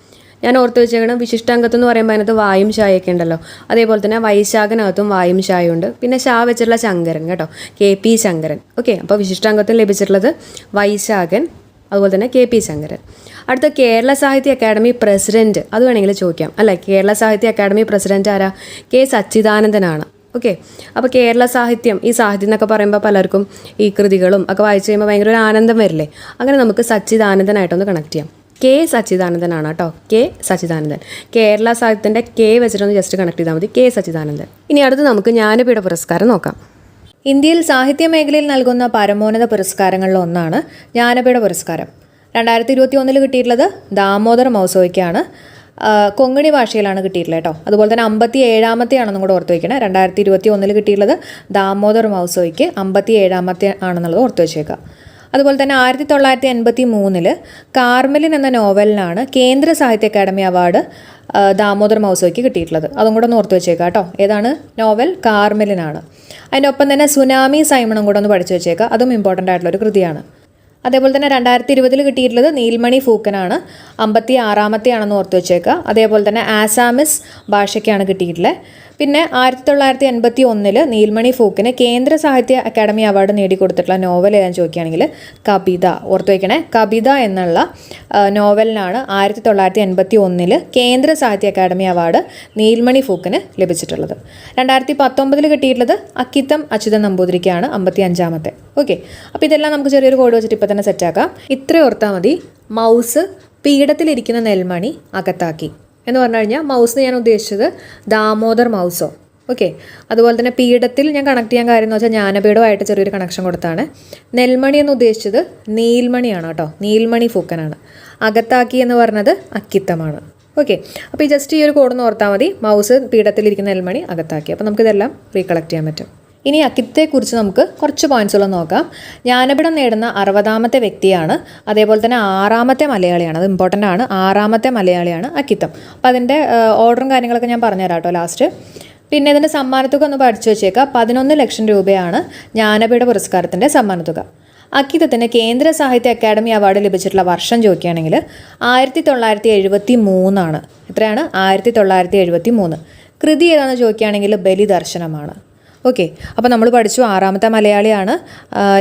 ഞാൻ ഓർത്ത് വെച്ചേക്കണം, വിശിഷ്ടാംഗത്വം എന്ന് പറയുമ്പോൾ അതിനകത്ത് വായും ഷായൊക്കെ ഉണ്ടല്ലോ. അതേപോലെ തന്നെ വൈശാഖനകത്തും വായും ഷായുണ്ട്. പിന്നെ ഷാ വെച്ചിട്ടുള്ള ശങ്കരൻ കേട്ടോ, KP ശങ്കരൻ. ഓക്കെ. അപ്പോൾ വിശിഷ്ടാംഗത്വം ലഭിച്ചിട്ടുള്ളത് വൈശാഖൻ, അതുപോലെ തന്നെ KP ശങ്കരൻ. അടുത്ത കേരള സാഹിത്യ അക്കാദമി പ്രസിഡന്റ്, അത് വേണമെങ്കിൽ ചോദിക്കാം അല്ലേ? കേരള സാഹിത്യ അക്കാദമി പ്രസിഡന്റ് ആരാ? K സച്ചിദാനന്ദനാണ്. ഓക്കെ. അപ്പോൾ കേരള സാഹിത്യം, ഈ സാഹിത്യം എന്നൊക്കെ പറയുമ്പോൾ പലർക്കും ഈ കൃതികളും ഒക്കെ വായിച്ചു കഴിയുമ്പോൾ ഭയങ്കര ഒരു ആനന്ദം വരില്ലേ? അങ്ങനെ നമുക്ക് സച്ചിദാനന്ദനായിട്ടൊന്ന് കണക്ട് ചെയ്യാം. K സച്ചിദാനന്ദനാണ് കേട്ടോ. K സച്ചിദാനന്ദൻ. കേരള സാഹിത്യത്തിൻ്റെ K വെച്ചിട്ടൊന്ന് ജസ്റ്റ് കണക്ട് ചെയ്താൽ മതി. K സച്ചിദാനന്ദൻ. ഇനി അടുത്ത് നമുക്ക് ജ്ഞാനപീഠ പുരസ്കാരം നോക്കാം. ഇന്ത്യയിൽ സാഹിത്യ മേഖലയിൽ നൽകുന്ന പരമോന്നത പുരസ്കാരങ്ങളിൽ ഒന്നാണ് ജ്ഞാനപീഠ പുരസ്കാരം. 2021 കിട്ടിയിട്ടുള്ളത് ദാമോദർ മൗസോയ്ക്കാണ്. കൊങ്ങിണി ഭാഷയിലാണ് കിട്ടിയിട്ടുള്ളത് കേട്ടോ. അതുപോലെ തന്നെ 57ാമത്തെ ആണെന്നും കൂടെ ഓർത്ത് വയ്ക്കണം. 2021 കിട്ടിയിട്ടുള്ളത് ദാമോദർ മൗസോയ്ക്ക് 57ാമത്തെ ആണെന്നുള്ളത് ഓർത്ത് വെച്ചേക്കുക. അതുപോലെ തന്നെ 1983 കാർമെലിൻ എന്ന നോവലിനാണ് കേന്ദ്ര സാഹിത്യ അക്കാദമി അവാർഡ് ദാമോദർ മൗസോയ്ക്ക് കിട്ടിയിട്ടുള്ളത്. അതും കൂടെ ഒന്ന് ഓർത്ത് വെച്ചേക്കാം കേട്ടോ. ഏതാണ് നോവൽ? കാർമെലിനാണ്. അതിൻ്റെ ഒപ്പം തന്നെ സുനാമി സൈമണും കൂടെ ഒന്ന് പഠിച്ചു വെച്ചേക്കുക. അതും ഇമ്പോർട്ടൻ്റ് ആയിട്ടുള്ളൊരു കൃതിയാണ്. അതേപോലെ തന്നെ 2020 കിട്ടിയിട്ടുള്ളത് നീൽമണി ഫൂക്കനാണ്, 56ാമത്തെ ആണെന്ന് ഓർത്ത് വെച്ചേക്കുക. അതേപോലെ തന്നെ ആസാമിസ് ഭാഷയ്ക്കാണ് കിട്ടിയിട്ടുള്ളത്. പിന്നെ 1981 നീൽമണി ഫൂക്കിന് കേന്ദ്ര സാഹിത്യ അക്കാദമി അവാർഡ് നേടിക്കൊടുത്തിട്ടുള്ള നോവൽ ഏതാണെന്ന് ചോദിക്കുകയാണെങ്കിൽ കവിത. ഓർത്ത് വയ്ക്കണേ, കവിത എന്നുള്ള നോവലിനാണ് 1981 കേന്ദ്ര സാഹിത്യ അക്കാദമി അവാർഡ് നീൽമണി ഫൂക്കിന് ലഭിച്ചിട്ടുള്ളത്. 2019 കിട്ടിയിട്ടുള്ളത് അക്കിത്തം അച്യുതൻ നമ്പൂതിരിക്കാണ്, 55ാമത്തെ. ഓക്കെ, അപ്പോൾ ഇതെല്ലാം നമുക്ക് ചെറിയൊരു കോഡ് വെച്ചിട്ട് ഇപ്പോൾ തന്നെ സെറ്റാക്കാം. ഇത്രയും ഓർത്താൽ മതി. മൗസ് പീഠത്തിലിരിക്കുന്ന നെൽമണി അകത്താക്കി എന്ന് പറഞ്ഞു കഴിഞ്ഞാൽ മൗസ് ഞാൻ ഉദ്ദേശിച്ചത് ദാമോദർ മൗസോ. ഓക്കെ, അതുപോലെ തന്നെ പീഠത്തിൽ ഞാൻ കണക്ട് ചെയ്യാൻ കാര്യം എന്ന് വെച്ചാൽ ജ്ഞാനപീഠമായിട്ട് ചെറിയൊരു കണക്ഷൻ കൊടുത്താണ്. നെൽമണി എന്ന് ഉദ്ദേശിച്ചത് നീൽമണിയാണ് കേട്ടോ, നീൽമണി ഫൂക്കനാണ്. അകത്താക്കി എന്ന് പറഞ്ഞത് അക്കിത്തമാണ്. ഓക്കെ, അപ്പോൾ ഈ ജസ്റ്റ് ഈ ഒരു കോഡൊന്ന് ഓർത്താൽ മതി. മൗസ് പീഠത്തിലിരിക്കുന്ന നെൽമണി അകത്താക്കി. അപ്പോൾ നമുക്കിതെല്ലാം റീകളക്ട് ചെയ്യാൻ പറ്റും. ഇനി അക്കിത്തത്തെക്കുറിച്ച് നമുക്ക് കുറച്ച് പോയിന്റ്സുകൾ നോക്കാം. ജ്ഞാനപീഠം നേടുന്ന 60ാമത്തെ വ്യക്തിയാണ്. അതേപോലെ തന്നെ 6ാമത്തെ മലയാളിയാണ്. അത് ഇമ്പോർട്ടൻ്റ് ആണ്. 6ാമത്തെ മലയാളിയാണ് അക്കിത്തം. അപ്പോൾ അതിൻ്റെ ഓർഡറും കാര്യങ്ങളൊക്കെ ഞാൻ പറഞ്ഞുതരാം കേട്ടോ ലാസ്റ്റ്. പിന്നെ ഇതിൻ്റെ സമ്മാനത്തുക ഒന്ന് പഠിച്ചു വെച്ചേക്കാം. 11 ലക്ഷം രൂപയാണ് ജ്ഞാനപീഠ പുരസ്കാരത്തിൻ്റെ സമ്മാനത്തുക. അക്കിത്തത്തിന് കേന്ദ്ര സാഹിത്യ അക്കാദമി അവാർഡ് ലഭിച്ചിട്ടുള്ള വർഷം ചോദിക്കുകയാണെങ്കിൽ 1973 എത്രയാണ്? 1973. കൃതി ഏതാണെന്ന് ചോദിക്കുകയാണെങ്കിൽ ബലിദർശനമാണ്. ഓക്കെ, അപ്പോൾ നമ്മൾ പഠിച്ചു 6ാമത്തെ മലയാളിയാണ്.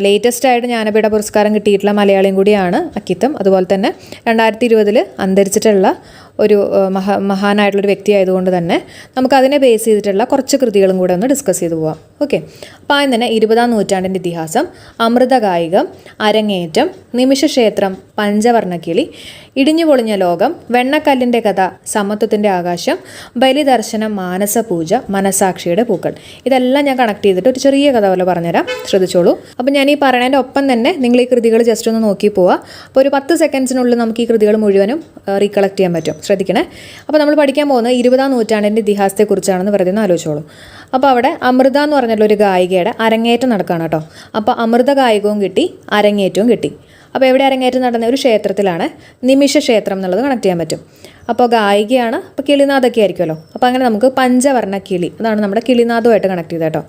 ലേറ്റസ്റ്റ് ആയിട്ട് ജ്ഞാനപീഠ പുരസ്കാരം കിട്ടിയിട്ടുള്ള മലയാളിയും കൂടിയാണ് അക്കിത്തം. അതുപോലെ തന്നെ 2020 അന്തരിച്ചിട്ടുള്ള ഒരു മഹാനായിട്ടുള്ളൊരു വ്യക്തി ആയതുകൊണ്ട് തന്നെ നമുക്കതിനെ ബേസ് ചെയ്തിട്ടുള്ള കുറച്ച് കൃതികളും കൂടെ ഒന്ന് ഡിസ്കസ് ചെയ്തു പോവാം. ഓക്കെ, അപ്പോൾ ആദ്യം തന്നെ 20ാം നൂറ്റാണ്ടിൻ്റെ ഇതിഹാസം, അമൃതകായികം, അരങ്ങേറ്റം, നിമിഷക്ഷേത്രം, പഞ്ചവർണ്ണക്കിളി, ഇടിഞ്ഞു പൊളിഞ്ഞ ലോകം, വെണ്ണക്കല്ലിൻ്റെ കഥ, സമത്വത്തിൻ്റെ ആകാശം, ബലിദർശനം, മാനസപൂജ, മനസാക്ഷിയുടെ പൂക്കൾ. ഇതെല്ലാം ഞാൻ കണക്ട് ചെയ്തിട്ട് ഒരു ചെറിയ കഥ പോലെ പറഞ്ഞുതരാം, ശ്രദ്ധിച്ചോളൂ. അപ്പോൾ ഞാൻ ഈ പറയുന്നതിൻ്റെ ഒപ്പം തന്നെ നിങ്ങൾ ഈ കൃതികൾ ജസ്റ്റ് ഒന്ന് നോക്കി പോവുക. അപ്പോൾ ഒരു 10 സെക്കൻഡ്സിനുള്ളിൽ നമുക്ക് ഈ കൃതികൾ മുഴുവനും റീകളക്ട് ചെയ്യാൻ പറ്റും. ശ്രദ്ധിക്കണേ. അപ്പോൾ നമ്മൾ പഠിക്കാൻ പോകുന്നത് 20ാം നൂറ്റാണ്ടിൻ്റെ ഇതിഹാസത്തെക്കുറിച്ചാണെന്ന് വെറുതെ ഒന്ന് ആലോചിച്ചോളൂ. അപ്പോൾ അവിടെ അമൃത എന്ന് പറഞ്ഞിട്ടുള്ള ഒരു ഗായികയുടെ അരങ്ങേറ്റം നടക്കുകയാണ് കേട്ടോ. അപ്പോൾ അമൃത ഗായികവും കിട്ടി, അരങ്ങേറ്റവും കിട്ടി. അപ്പോൾ എവിടെ അരങ്ങേറ്റം നടന്ന? ഒരു ക്ഷേത്രത്തിലാണ്. നിമിഷ ക്ഷേത്രം എന്നുള്ളത് കണക്ട് ചെയ്യാൻ പറ്റും. അപ്പോൾ ഗായികയാണ്, അപ്പോൾ കിളിനാഥൊക്കെ ആയിരിക്കുമല്ലോ. അപ്പോൾ അങ്ങനെ നമുക്ക് പഞ്ചവർണ്ണ കിളി, അതാണ് നമ്മുടെ കിളിനാഥുമായിട്ട് കണക്ട് ചെയ്ത് കേട്ടോ.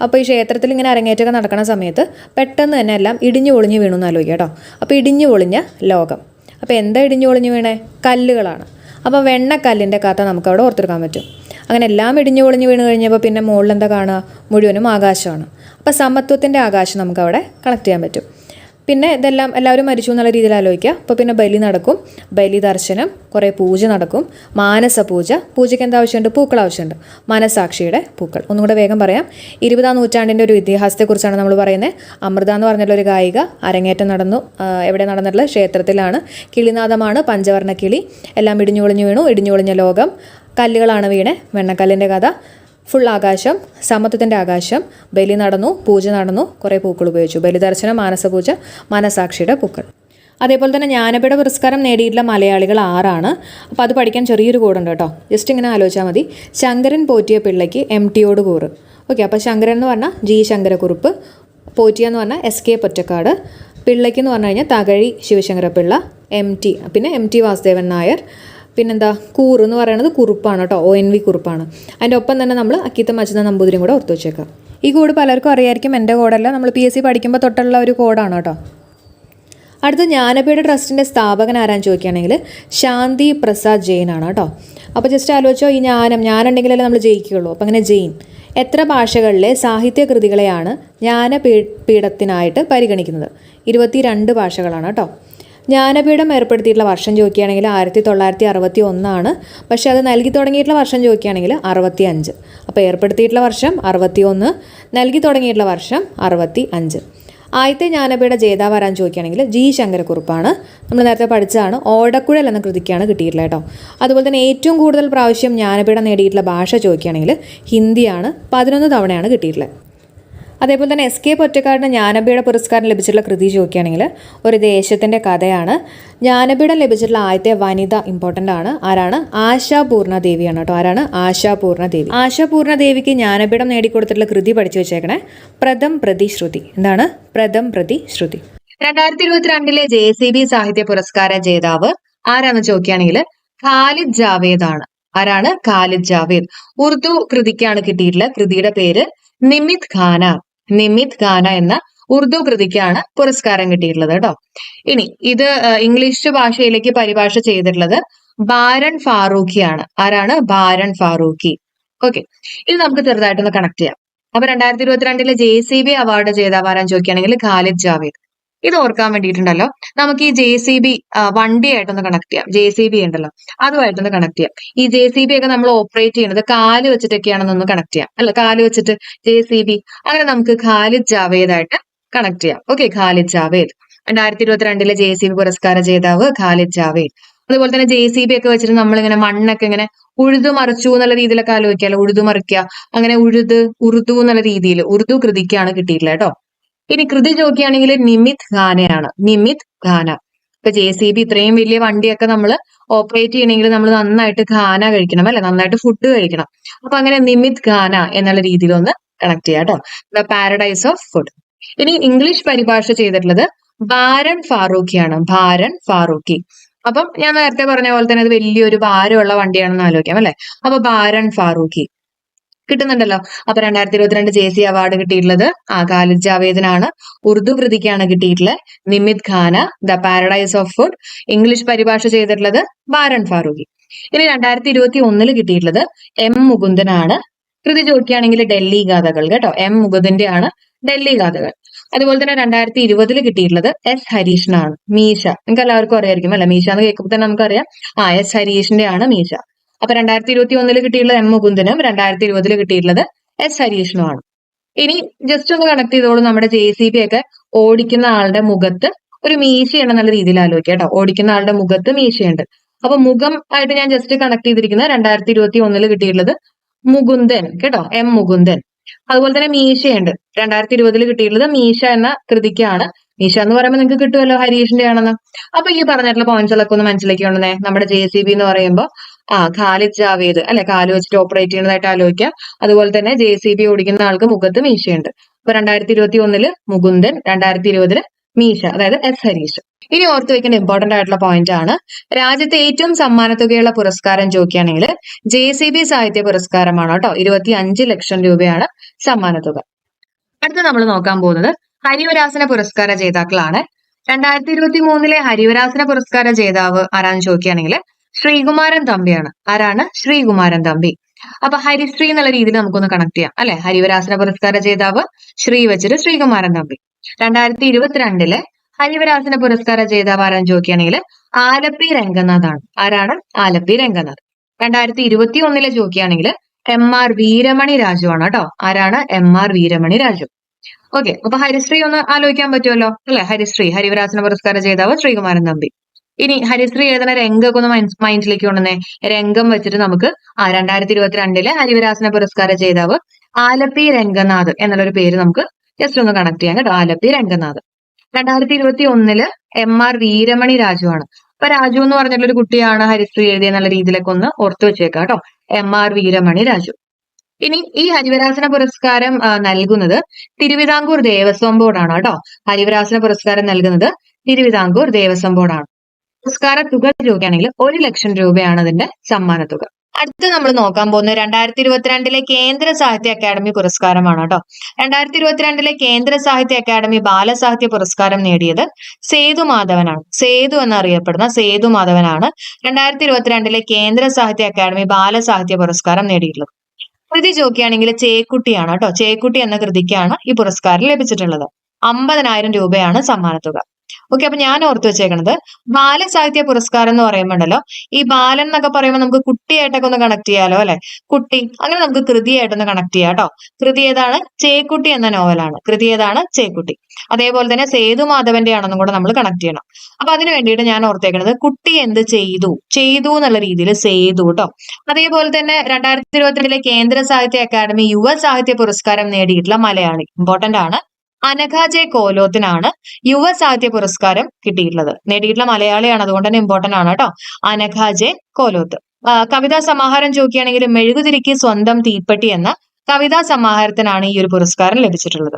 അപ്പോൾ ഈ ക്ഷേത്രത്തിൽ ഇങ്ങനെ അരങ്ങേറ്റമൊക്കെ നടക്കുന്ന സമയത്ത് പെട്ടെന്ന് തന്നെ എല്ലാം ഇടിഞ്ഞു പൊളിഞ്ഞ് വീണു എന്ന് ആലോചിക്കുക കേട്ടോ. അപ്പോൾ ഇടിഞ്ഞു പൊളിഞ്ഞ ലോകം. അപ്പോൾ എന്താ ഇടിഞ്ഞു പൊളിഞ്ഞ് വീണേ? കല്ലുകളാണ്. അപ്പോൾ വെണ്ണക്കല്ലിൻ്റെ കഥ നമുക്കവിടെ ഓർത്തെടുക്കാൻ പറ്റും. അങ്ങനെ എല്ലാം ഇടിഞ്ഞു പൊളിഞ്ഞ് വീണ് കഴിഞ്ഞപ്പോൾ പിന്നെ മുകളിൽ എന്താ കാണുക? മുഴുവനും ആകാശമാണ്. അപ്പോൾ സമത്വത്തിൻ്റെ ആകാശം നമുക്കവിടെ കണക്ട് ചെയ്യാൻ പറ്റും. പിന്നെ ഇതെല്ലാം എല്ലാവരും മരിച്ചു എന്നുള്ള രീതിയിൽ ആലോചിക്കുക. അപ്പോൾ പിന്നെ ബലി നടക്കും, ബലി ദർശനം, കുറേ പൂജ നടക്കും, മാനസ പൂജ, പൂജയ്ക്ക് എന്താ ആവശ്യമുണ്ട്? പൂക്കൾ ആവശ്യമുണ്ട്, മനസാക്ഷിയുടെ പൂക്കൾ. ഒന്നുകൂടെ വേഗം പറയാം. 20ാം നൂറ്റാണ്ടിൻ്റെ ഒരു ഇതിഹാസത്തെക്കുറിച്ചാണ് നമ്മൾ പറയുന്നത്. അമൃത എന്ന് പറഞ്ഞിട്ടുള്ള ഒരു ഗായിക, അരങ്ങേറ്റം നടന്നു. എവിടെ നടന്നിട്ടുള്ള? ക്ഷേത്രത്തിലാണ്. കിളിനാഥമാണ്, പഞ്ചവർണ്ണ കിളി, എല്ലാം ഇടിഞ്ഞു പൊളിഞ്ഞു വീണു, ഇടിഞ്ഞു പൊളിഞ്ഞ ലോകം, കല്ലുകളാണ് വീണേ, വെണ്ണക്കല്ലിൻ്റെ കഥ, ഫുൾ ആകാശം, സമത്വത്തിൻ്റെ ആകാശം, ബലി നടന്നു, പൂജ നടന്നു, കുറേ പൂക്കൾ ഉപയോഗിച്ചു, ബലിദർശനം, മാനസപൂജ, മനസാക്ഷിയുടെ പൂക്കൾ. അതേപോലെ തന്നെ ജ്ഞാനപീഠ പുരസ്കാരം നേടിയിട്ടുള്ള മലയാളികൾ 6 അപ്പോൾ അത് പഠിക്കാൻ ചെറിയൊരു കോഡുണ്ട് കേട്ടോ. ജസ്റ്റ് ഇങ്ങനെ ആലോചിച്ചാൽ മതി. ശങ്കരൻ പോറ്റിയ പിള്ളയ്ക്ക് MT കൂറ്. ഓക്കെ, അപ്പോൾ ശങ്കരൻ എന്ന് പറഞ്ഞാൽ G ശങ്കരക്കുറുപ്പ്, പോറ്റിയ എന്ന് പറഞ്ഞാൽ SK പൊറ്റക്കാട്, പിള്ളയ്ക്ക് എന്ന് പറഞ്ഞു കഴിഞ്ഞാൽ തകഴി ശിവശങ്കരപിള്ള, MT പിന്നെ MT വാസുദേവൻ നായർ, പിന്നെന്താ കൂറ് എന്ന് പറയുന്നത് കുറുപ്പാണ് കേട്ടോ, ONV കുറുപ്പാണ്. അതിൻ്റെ ഒപ്പം തന്നെ നമ്മൾ അക്കിത്തം അച്യുതൻ നമ്പൂതിരിയും കൂടെ ഓർത്ത് വെച്ചേക്കാം. ഈ കോഡ് പലർക്കും അറിയായിരിക്കും, എൻ്റെ കോഡല്ല, നമ്മൾ PSC പഠിക്കുമ്പോൾ തൊട്ടുള്ള ഒരു കോഡാണ് കേട്ടോ. അടുത്ത ജ്ഞാനപീഠ ട്രസ്റ്റിൻ്റെ സ്ഥാപകൻ ആരാന്ന് ചോദിക്കുകയാണെങ്കിൽ ശാന്തി പ്രസാദ് ജെയിൻ ആണ് കേട്ടോ. അപ്പോൾ ജസ്റ്റ് ആലോചിച്ചോ, ഈ ജ്ഞാനുണ്ടെങ്കിലല്ലേ നമ്മൾ ജയിക്കുകയുള്ളൂ. അപ്പോൾ അങ്ങനെ ജെയിൻ എത്ര ഭാഷകളിലെ സാഹിത്യകൃതികളെയാണ് ജ്ഞാനപീഠത്തിനായിട്ട് പരിഗണിക്കുന്നത്? 22 ഭാഷകളാണ് കേട്ടോ. ജ്ഞാനപീഠം ഏർപ്പെടുത്തിയിട്ടുള്ള വർഷം ചോദിക്കുകയാണെങ്കിൽ 1961, പക്ഷേ അത് നൽകി തുടങ്ങിയിട്ടുള്ള വർഷം ചോദിക്കുകയാണെങ്കിൽ 65. അപ്പോൾ ഏർപ്പെടുത്തിയിട്ടുള്ള വർഷം 61, നൽകി തുടങ്ങിയിട്ടുള്ള വർഷം 65. ആദ്യത്തെ ജ്ഞാനപീഠ ജേതാവ് ആരാന്ന് ചോദിക്കുകയാണെങ്കിൽ G ശങ്കരക്കുറുപ്പാണ്. നമ്മൾ നേരത്തെ പഠിച്ചതാണ്. ഓടക്കുഴൽ എന്ന കൃതിക്കാണ് കിട്ടിയിട്ടുള്ളത് കേട്ടോ. അതുപോലെ തന്നെ ഏറ്റവും കൂടുതൽ പ്രാവശ്യം ജ്ഞാനപീഠം നേടിയിട്ടുള്ള ഭാഷ ചോദിക്കുകയാണെങ്കിൽ ഹിന്ദിയാണ്. 11 തവണയാണ് കിട്ടിയിട്ടുള്ളത്. അതേപോലെ തന്നെ എസ് കെ പൊറ്റക്കാടിന് ജ്ഞാനപീഠ പുരസ്കാരം ലഭിച്ചിട്ടുള്ള കൃതി ചോദിക്കുകയാണെങ്കിൽ ഒരു ദേശത്തിൻ്റെ കഥയാണ്. ജ്ഞാനപീഠം ലഭിച്ചിട്ടുള്ള ആദ്യത്തെ വനിത ഇമ്പോർട്ടൻ്റ് ആണ്. ആരാണ്? ആശാപൂർണ ദേവിയാണ് കേട്ടോ. ആരാണ്? ആശാപൂർണ ദേവി. ആശാപൂർണ ദേവിക്ക് ജ്ഞാനപീഠം നേടിക്കൊടുത്തിട്ടുള്ള കൃതി പഠിച്ചു വെച്ചേക്കണേ. പ്രഥം പ്രതി ശ്രുതി. എന്താണ്? പ്രഥം പ്രതി ശ്രുതി. 2022 JCB സാഹിത്യ പുരസ്കാര ജേതാവ് ആരാന്ന് ചോദിക്കുകയാണെങ്കിൽ ഖാലിദ് ജാവേദ് ആണ്. ആരാണ്? ഖാലിദ് ജാവേദ്. ഉറുദു കൃതിക്കാണ് കിട്ടിയിട്ടുള്ള കൃതിയുടെ പേര് നിമിത് ഖാന. നിമിത് ഖാന എന്ന ഉറുദു കൃതിക്കാണ് പുരസ്കാരം കിട്ടിയിട്ടുള്ളത് കേട്ടോ. ഇനി ഇത് ഇംഗ്ലീഷ് ഭാഷയിലേക്ക് പരിഭാഷ ചെയ്തിട്ടുള്ളത് ബാരൺ ഫാറൂഖിയാണ്. ആരാണ്? ബാരൺ ഫാറൂഖി. ഓക്കെ, ഇത് നമുക്ക് ചെറുതായിട്ടൊന്ന് കണക്ട് ചെയ്യാം. അപ്പൊ 2022 JCB അവാർഡ് ജേതാവ് ആരാന്ന് ചോദിക്കുകയാണെങ്കിൽ ഖാലിദ് ജാവേദ്. ഇത് ഓർക്കാൻ വേണ്ടിയിട്ടുണ്ടല്ലോ നമുക്ക് ഈ JCB വണ്ടിയായിട്ടൊന്ന് കണക്ട് ചെയ്യാം. JCB ഉണ്ടല്ലോ അതുമായിട്ടൊന്ന് കണക്ട് ചെയ്യാം. ഈ JCB ഒക്കെ നമ്മൾ ഓപ്പറേറ്റ് ചെയ്യുന്നത് കാല് വെച്ചിട്ടൊക്കെയാണെന്നൊന്ന് കണക്ട് ചെയ്യാം. അല്ല, കാല് വെച്ചിട്ട് JCB. അങ്ങനെ നമുക്ക് ഖാലിദ് ജാവേദ് ആയിട്ട് കണക്ട് ചെയ്യാം. ഓക്കെ, ഖാലിദ് ജാവേദ് 2022 JCB പുരസ്കാര ജേതാവ് ഖാലിദ് ജാവേദ്. അതുപോലെ തന്നെ JCB ഒക്കെ വെച്ചിട്ട് നമ്മളിങ്ങനെ മണ്ണൊക്കെ ഇങ്ങനെ ഉഴുതു മറിച്ചു എന്നുള്ള രീതിയിലൊക്കെ ആലോചിക്കാമല്ലോ. ഉഴുതുമറിക്കുക, അങ്ങനെ ഉറുദു എന്നുള്ള രീതിയിൽ ഉറുദു കൃതിക്കാണ് കിട്ടിയിട്ടുള്ളത് കേട്ടോ. ഇനി കൃതി ചോദിക്കുകയാണെങ്കിൽ നിമിത് ഖാനയാണ്. നിമിത് ഖാന. ഇപ്പൊ JCB ഇത്രയും വലിയ വണ്ടിയൊക്കെ നമ്മൾ ഓപ്പറേറ്റ് ചെയ്യണമെങ്കിൽ നമ്മൾ നന്നായിട്ട് ഖാന കഴിക്കണം, അല്ലെ? നന്നായിട്ട് ഫുഡ് കഴിക്കണം. അപ്പൊ അങ്ങനെ നിമിത് ഖാന എന്നുള്ള രീതിയിൽ ഒന്ന് കണക്ട് ചെയ്യാം കേട്ടോ. The paradise of food. ഇനി ഇംഗ്ലീഷ് പരിഭാഷ ചെയ്തിട്ടുള്ളത് ബാരൺ ഫാറൂഖിയാണ്. ബാരൺ ഫാറൂഖി. അപ്പം ഞാൻ നേരത്തെ പറഞ്ഞ പോലെ തന്നെ അത് വലിയൊരു ഭാരമുള്ള വണ്ടിയാണെന്ന് ആലോചിക്കാം, അല്ലെ? അപ്പൊ ബാരൺ ഫാറൂഖി കിട്ടുന്നുണ്ടല്ലോ. അപ്പൊ 2022 JC അവാർഡ് കിട്ടിയിട്ടുള്ളത് ഖാലിദ് ജാവേദിനാണ്. ഉറുദു കൃതിക്കാണ് കിട്ടിയിട്ടുള്ളത് Nimat Khana. The paradise of food. English പരിഭാഷ ചെയ്തിട്ടുള്ളത് ബാരൺ ഫാറൂഖി. ഇനി 2021 കിട്ടിയിട്ടുള്ളത് M മുകുന്ദനാണ്. കൃതി ചോദിക്കുകയാണെങ്കിൽ ഡൽഹി ഗാഥകൾ കേട്ടോ. M മുകുന്ദന്റെ ആണ് ഡൽഹി ഗാഥകൾ. അതുപോലെ തന്നെ 2020 കിട്ടിയിട്ടുള്ളത് S ഹരീഷിനാണ്. മീശ. നിങ്ങൾക്ക് എല്ലാവർക്കും അറിയായിരിക്കും അല്ലെ? മീശ എന്ന് കേൾക്കുമ്പോൾ തന്നെ നമുക്കറിയാം S ഹരീഷിന്റെ ആണ് മീശ. അപ്പൊ 2021 കിട്ടിയിട്ടുള്ളത് M മുകുന്ദനും 2020 കിട്ടിയിട്ടുള്ളത് S ഹരീഷിനുമാണ്. ഇനി ജസ്റ്റ് ഒന്ന് കണക്ട് ചെയ്തോളൂ. നമ്മുടെ JCB ഒക്കെ ഓടിക്കുന്ന ആളുടെ മുഖത്ത് ഒരു മീശയുണ്ട് എന്നുള്ള രീതിയിൽ ആലോചിക്കുക കേട്ടോ. ഓടിക്കുന്ന ആളുടെ മുഖത്ത് മീശയുണ്ട്. അപ്പൊ മുഖം ആയിട്ട് ഞാൻ ജസ്റ്റ് കണക്ട് ചെയ്തിരിക്കുന്നത് 2021 കിട്ടിയിട്ടുള്ളത് മുകുന്ദൻ കേട്ടോ. M മുകുന്ദൻ. അതുപോലെ തന്നെ മീശയുണ്ട്. 2020 കിട്ടിയിട്ടുള്ളത് മീശ എന്ന കൃതിക്കാണ്. മീശ എന്ന് പറയുമ്പോൾ നിങ്ങൾക്ക് കിട്ടുമല്ലോ ഹരീഷിന്റെ ആണെന്ന്. അപ്പൊ ഈ പറഞ്ഞിട്ടുള്ള പോയിന്റ്സുകളൊക്കെ ഒന്ന് മനസ്സിലേക്ക് കൊണ്ടുവന്നേ. നമ്മുടെ JCB എന്ന് പറയുമ്പോൾ ഖാലിദ് ജാവേദ് അല്ലെ, കാല് വെച്ചിട്ട് ഓപ്പറേറ്റ് ചെയ്യുന്നതായിട്ട് ആലോചിക്കാം. അതുപോലെ തന്നെ JCB ഓടിക്കുന്ന ആൾക്ക് മുഖത്ത് മീശയുണ്ട്. അപ്പൊ 2021 മുകുന്ദൻ, 2020 മീശ, അതായത് S ഹരീഷ്. ഇനി ഓർത്ത് വെക്കേണ്ട ഇമ്പോർട്ടന്റ് ആയിട്ടുള്ള പോയിന്റ് ആണ്, രാജ്യത്തെ ഏറ്റവും സമ്മാനത്തുകയുള്ള പുരസ്കാരം ചോദിക്കുകയാണെങ്കിൽ JCB സാഹിത്യ പുരസ്കാരമാണ് കേട്ടോ. 25 ലക്ഷം രൂപയാണ് സമ്മാനത്തുക. അടുത്ത നമ്മൾ നോക്കാൻ പോകുന്നത് ഹരിവരാസന പുരസ്കാര ജേതാക്കളാണ്. 2023 ഹരിവരാസന പുരസ്കാര ജേതാവ് ആരാന്ന് ചോദിക്കുകയാണെങ്കിൽ ശ്രീകുമാരൻ തമ്പിയാണ്. ആരാണ്? ശ്രീകുമാരൻ തമ്പി. അപ്പൊ ഹരിശ്രീ എന്നുള്ള രീതിയിൽ നമുക്കൊന്ന് കണക്ട് ചെയ്യാം അല്ലെ. ഹരിവരാസന പുരസ്കാര ജേതാവ് ശ്രീ വെച്ചിട്ട് ശ്രീകുമാരൻ തമ്പി. 2022 ഹരിവരാസന പുരസ്കാര ജേതാവ് ആരാന്ന് ചോദിക്കുകയാണെങ്കിൽ ആലപ്പി രംഗനാഥ് ആണ്. ആരാണ്? ആലപ്പി രംഗനാഥ്. 2021 ചോദിക്കുകയാണെങ്കിൽ MR വീരമണി രാജു ആണ് കേട്ടോ. ആരാണ്? MR വീരമണി രാജു. ഓക്കെ, അപ്പൊ ഹരിശ്രീ ഒന്ന് ആലോചിക്കാൻ പറ്റുമല്ലോ അല്ലെ. ഹരിശ്രീ ഹരിവരാസന പുരസ്കാര ജേതാവ് ശ്രീകുമാരൻ തമ്പി. ഇനി ഹരിശ്രീ എഴുതുന്ന രംഗമൊക്കെ ഒന്ന് മൈൻഡിലേക്ക് കൊണ്ടുവന്നേ. രംഗം വെച്ചിട്ട് നമുക്ക് 2022 ഹരിവരാസന പുരസ്കാര ജേതാവ് ആലപ്പി രംഗനാഥ് എന്നുള്ളൊരു പേര് നമുക്ക് ജസ്റ്റ് ഒന്ന് കണക്ട് ചെയ്യാം കേട്ടോ. ആലപ്പി രംഗനാഥ്. 2021 MR വീരമണി രാജു ആണ്. അപ്പൊ രാജു എന്ന് പറഞ്ഞിട്ടുള്ള ഒരു കുട്ടിയാണ് ഹരിശ്രീ എഴുതിയ എന്നുള്ള രീതിയിലൊക്കെ ഒന്ന് ഓർത്തു വെച്ചേക്കാം കേട്ടോ. MR വീരമണി രാജു. ഇനി ഈ ഹരിവരാസന പുരസ്കാരം നൽകുന്നത് തിരുവിതാംകൂർ ദേവസ്വം ബോർഡാണ് കേട്ടോ. ഹരിവരാസന പുരസ്കാരം നൽകുന്നത് തിരുവിതാംകൂർ ദേവസ്വം ബോർഡാണ്. പുരസ്കാര തുക ചോദിക്കുകയാണെങ്കിൽ 1 ലക്ഷം രൂപയാണ് അതിന്റെ സമ്മാനത്തുക. അടുത്ത് നമ്മൾ നോക്കാൻ പോകുന്നത് 2022 കേന്ദ്ര സാഹിത്യ അക്കാദമി പുരസ്കാരമാണ് കേട്ടോ. 2022 കേന്ദ്ര സാഹിത്യ അക്കാദമി ബാലസാഹിത്യ പുരസ്കാരം നേടിയത് സേതുമാധവനാണ്. സേതു എന്നറിയപ്പെടുന്ന സേതുമാധവനാണ് 2022 കേന്ദ്ര സാഹിത്യ അക്കാദമി ബാലസാഹിത്യ പുരസ്കാരം നേടിയിട്ടുള്ളത്. കൃതി ചോദിക്കുകയാണെങ്കിൽ ചേക്കുട്ടിയാണ് കേട്ടോ. ചേക്കുട്ടി എന്ന കൃതിക്കാണ് ഈ പുരസ്കാരം ലഭിച്ചിട്ടുള്ളത്. 50,000 രൂപയാണ് സമ്മാനത്തുക. ഓക്കെ, അപ്പൊ ഞാൻ ഓർത്ത് വെച്ചേക്കണത് ബാലസാഹിത്യ പുരസ്കാരം എന്ന് പറയുമ്പോണ്ടല്ലോ, ഈ ബാലൻ എന്നൊക്കെ പറയുമ്പോൾ നമുക്ക് കുട്ടിയായിട്ടൊക്കെ ഒന്ന് കണക്ട് ചെയ്യാലോ അല്ലെ. കുട്ടി, അങ്ങനെ നമുക്ക് കൃതിയായിട്ടൊന്ന് കണക്ട് ചെയ്യാം കേട്ടോ. കൃതി ഏതാണ്? ചേക്കുട്ടി എന്ന നോവലാണ്. കൃതി ഏതാണ്? ചേക്കുട്ടി. അതേപോലെ തന്നെ സേതുമാധവന്റെ ആണെന്നും കൂടെ നമ്മൾ കണക്ട് ചെയ്യണം. അപ്പൊ അതിന് വേണ്ടിയിട്ട് ഞാൻ ഓർത്തേക്കണത് കുട്ടി എന്ത് ചെയ്തു, ചെയ്തു എന്നുള്ള രീതിയിൽ സേതു കേട്ടോ. അതേപോലെ തന്നെ 2022 കേന്ദ്ര സാഹിത്യ അക്കാദമി യുവ സാഹിത്യ പുരസ്കാരം നേടിയിട്ടുള്ള മലയാളി, ഇമ്പോർട്ടന്റ് ആണ്, അനഘ ജെ കോലോത്തിനാണ് യുവ സാഹിത്യ പുരസ്കാരം കിട്ടിയിട്ടുള്ളത്. നേടിയിട്ടുള്ള മലയാളിയാണ്, അതുകൊണ്ട് തന്നെ ഇമ്പോർട്ടന്റ് ആണ് കേട്ടോ. അനഘ ജെ കോലോത്ത്. കവിതാ സമാഹാരം ചോദിക്കുകയാണെങ്കിൽ മെഴുകുതിരിക്ക് സ്വന്തം തീപ്പെട്ടി എന്ന കവിതാ സമാഹാരത്തിനാണ് ഈ ഒരു പുരസ്കാരം ലഭിച്ചിട്ടുള്ളത്.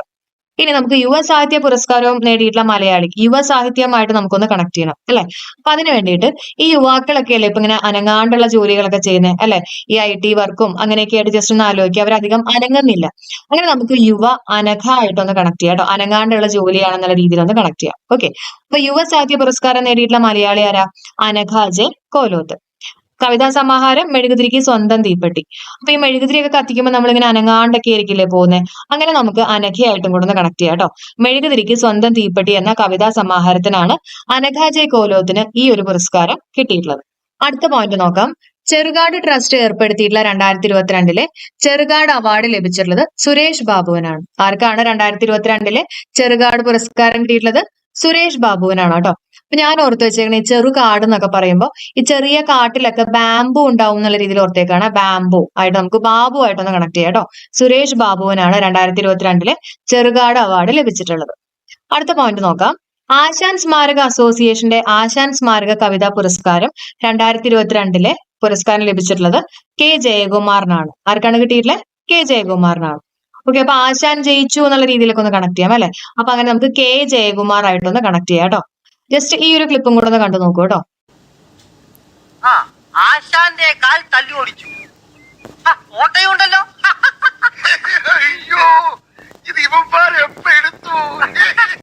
ഇനി നമുക്ക് യുവ സാഹിത്യ പുരസ്കാരവും നേടിയിട്ടുള്ള മലയാളി, യുവ സാഹിത്യമായിട്ട് നമുക്കൊന്ന് കണക്ട് ചെയ്യണം അല്ലെ. അപ്പൊ അതിന് വേണ്ടിയിട്ട് ഈ യുവാക്കളൊക്കെ അല്ലേ ഇപ്പൊ ഇങ്ങനെ അനങ്ങാണ്ടുള്ള ജോലികളൊക്കെ ചെയ്യുന്നത് അല്ലെ, ഈ IT വർക്കും അങ്ങനെയൊക്കെ ആയിട്ട് ജസ്റ്റ് ഒന്ന് ആലോചിക്കുക, അവരധികം അനങ്ങുന്നില്ല. അങ്ങനെ നമുക്ക് യുവ അനഘ ആയിട്ടൊന്ന് കണക്ട് ചെയ്യാം കേട്ടോ. അനങ്ങാണ്ടുള്ള ജോലിയാണെന്നുള്ള രീതിയിൽ ഒന്ന് കണക്ട് ചെയ്യാം. ഓക്കെ, അപ്പൊ യുവ സാഹിത്യ പുരസ്കാരം നേടിയിട്ടുള്ള മലയാളി ആരാ? അനഘ ജെ കോലോത്ത്. കവിതാ സമാഹാരം മെഴുകുതിരിക്ക് സ്വന്തം തീപ്പെട്ടി. അപ്പൊ ഈ മെഴുകുതിരിയൊക്കെ കത്തിക്കുമ്പോൾ നമ്മളിങ്ങനെ അനങ്ങാണ്ടൊക്കെ ആയിരിക്കില്ലേ പോകുന്നത്, അങ്ങനെ നമുക്ക് അനഘയായിട്ടും കൂടെ ഒന്ന് കണക്ട് ചെയ്യാം കേട്ടോ. മെഴുകുതിരിക്ക് സ്വന്തം തീപ്പെട്ടി എന്ന കവിതാ സമാഹാരത്തിനാണ് അനഘ ജെ കോലോത്തിന് ഈ ഒരു പുരസ്കാരം കിട്ടിയിട്ടുള്ളത്. അടുത്ത പോയിന്റ് നോക്കാം. ചെറുകാട് ട്രസ്റ്റ് ഏർപ്പെടുത്തിയിട്ടുള്ള 2022 ചെറുകാട് അവാർഡ് ലഭിച്ചിട്ടുള്ളത് സുരേഷ് ബാബുവിനാണ്. ആർക്കാണ് 2022 ചെറുകാട് പുരസ്കാരം കിട്ടിയിട്ടുള്ളത്? സുരേഷ് ബാബുവിനാണ് കേട്ടോ. അപ്പൊ ഞാൻ ഓർത്ത് വെച്ചേക്കണേ, ഈ ചെറുകാട് എന്നൊക്കെ പറയുമ്പോൾ ഈ ചെറിയ കാട്ടിലൊക്കെ ബാംബു ഉണ്ടാവും എന്നുള്ള രീതിയിൽ ഓർത്തേക്കാണ്. ബാംബു ആയിട്ട് നമുക്ക് ബാബു ആയിട്ടൊന്ന് കണക്ട് ചെയ്യാം കേട്ടോ. സുരേഷ് ബാബുവിനാണ് 2022 ചെറുകാട് അവാർഡ് ലഭിച്ചിട്ടുള്ളത്. അടുത്ത പോയിന്റ് നോക്കാം. ആശാൻ സ്മാരക അസോസിയേഷന്റെ ആശാൻ സ്മാരക കവിതാ പുരസ്കാരം 2022 പുരസ്കാരം ലഭിച്ചിട്ടുള്ളത് കെ ജയകുമാറിനാണ്. ആർക്കാണ് കിട്ടിയിട്ടുള്ളത്? കെ ജയകുമാറിനാണ്. ഓക്കെ, അപ്പൊ ആശാൻ ജയിച്ചു എന്നുള്ള രീതിയിലൊക്കെ ഒന്ന് കണക്ട് ചെയ്യാം അല്ലെ. അപ്പൊ അങ്ങനെ നമുക്ക് കെ ജയകുമാർ ആയിട്ടൊന്ന് കണക്ട് ചെയ്യാം കേട്ടോ. ജസ്റ്റ് ഈ ഒരു ക്ലിപ്പും കൂടെ ഒന്ന് കണ്ടു നോക്കൂ കേട്ടോ. ആശാന്റെ കാൽ തല്ലി ഓടിച്ചു, ഓട്ടയുണ്ടല്ലോ.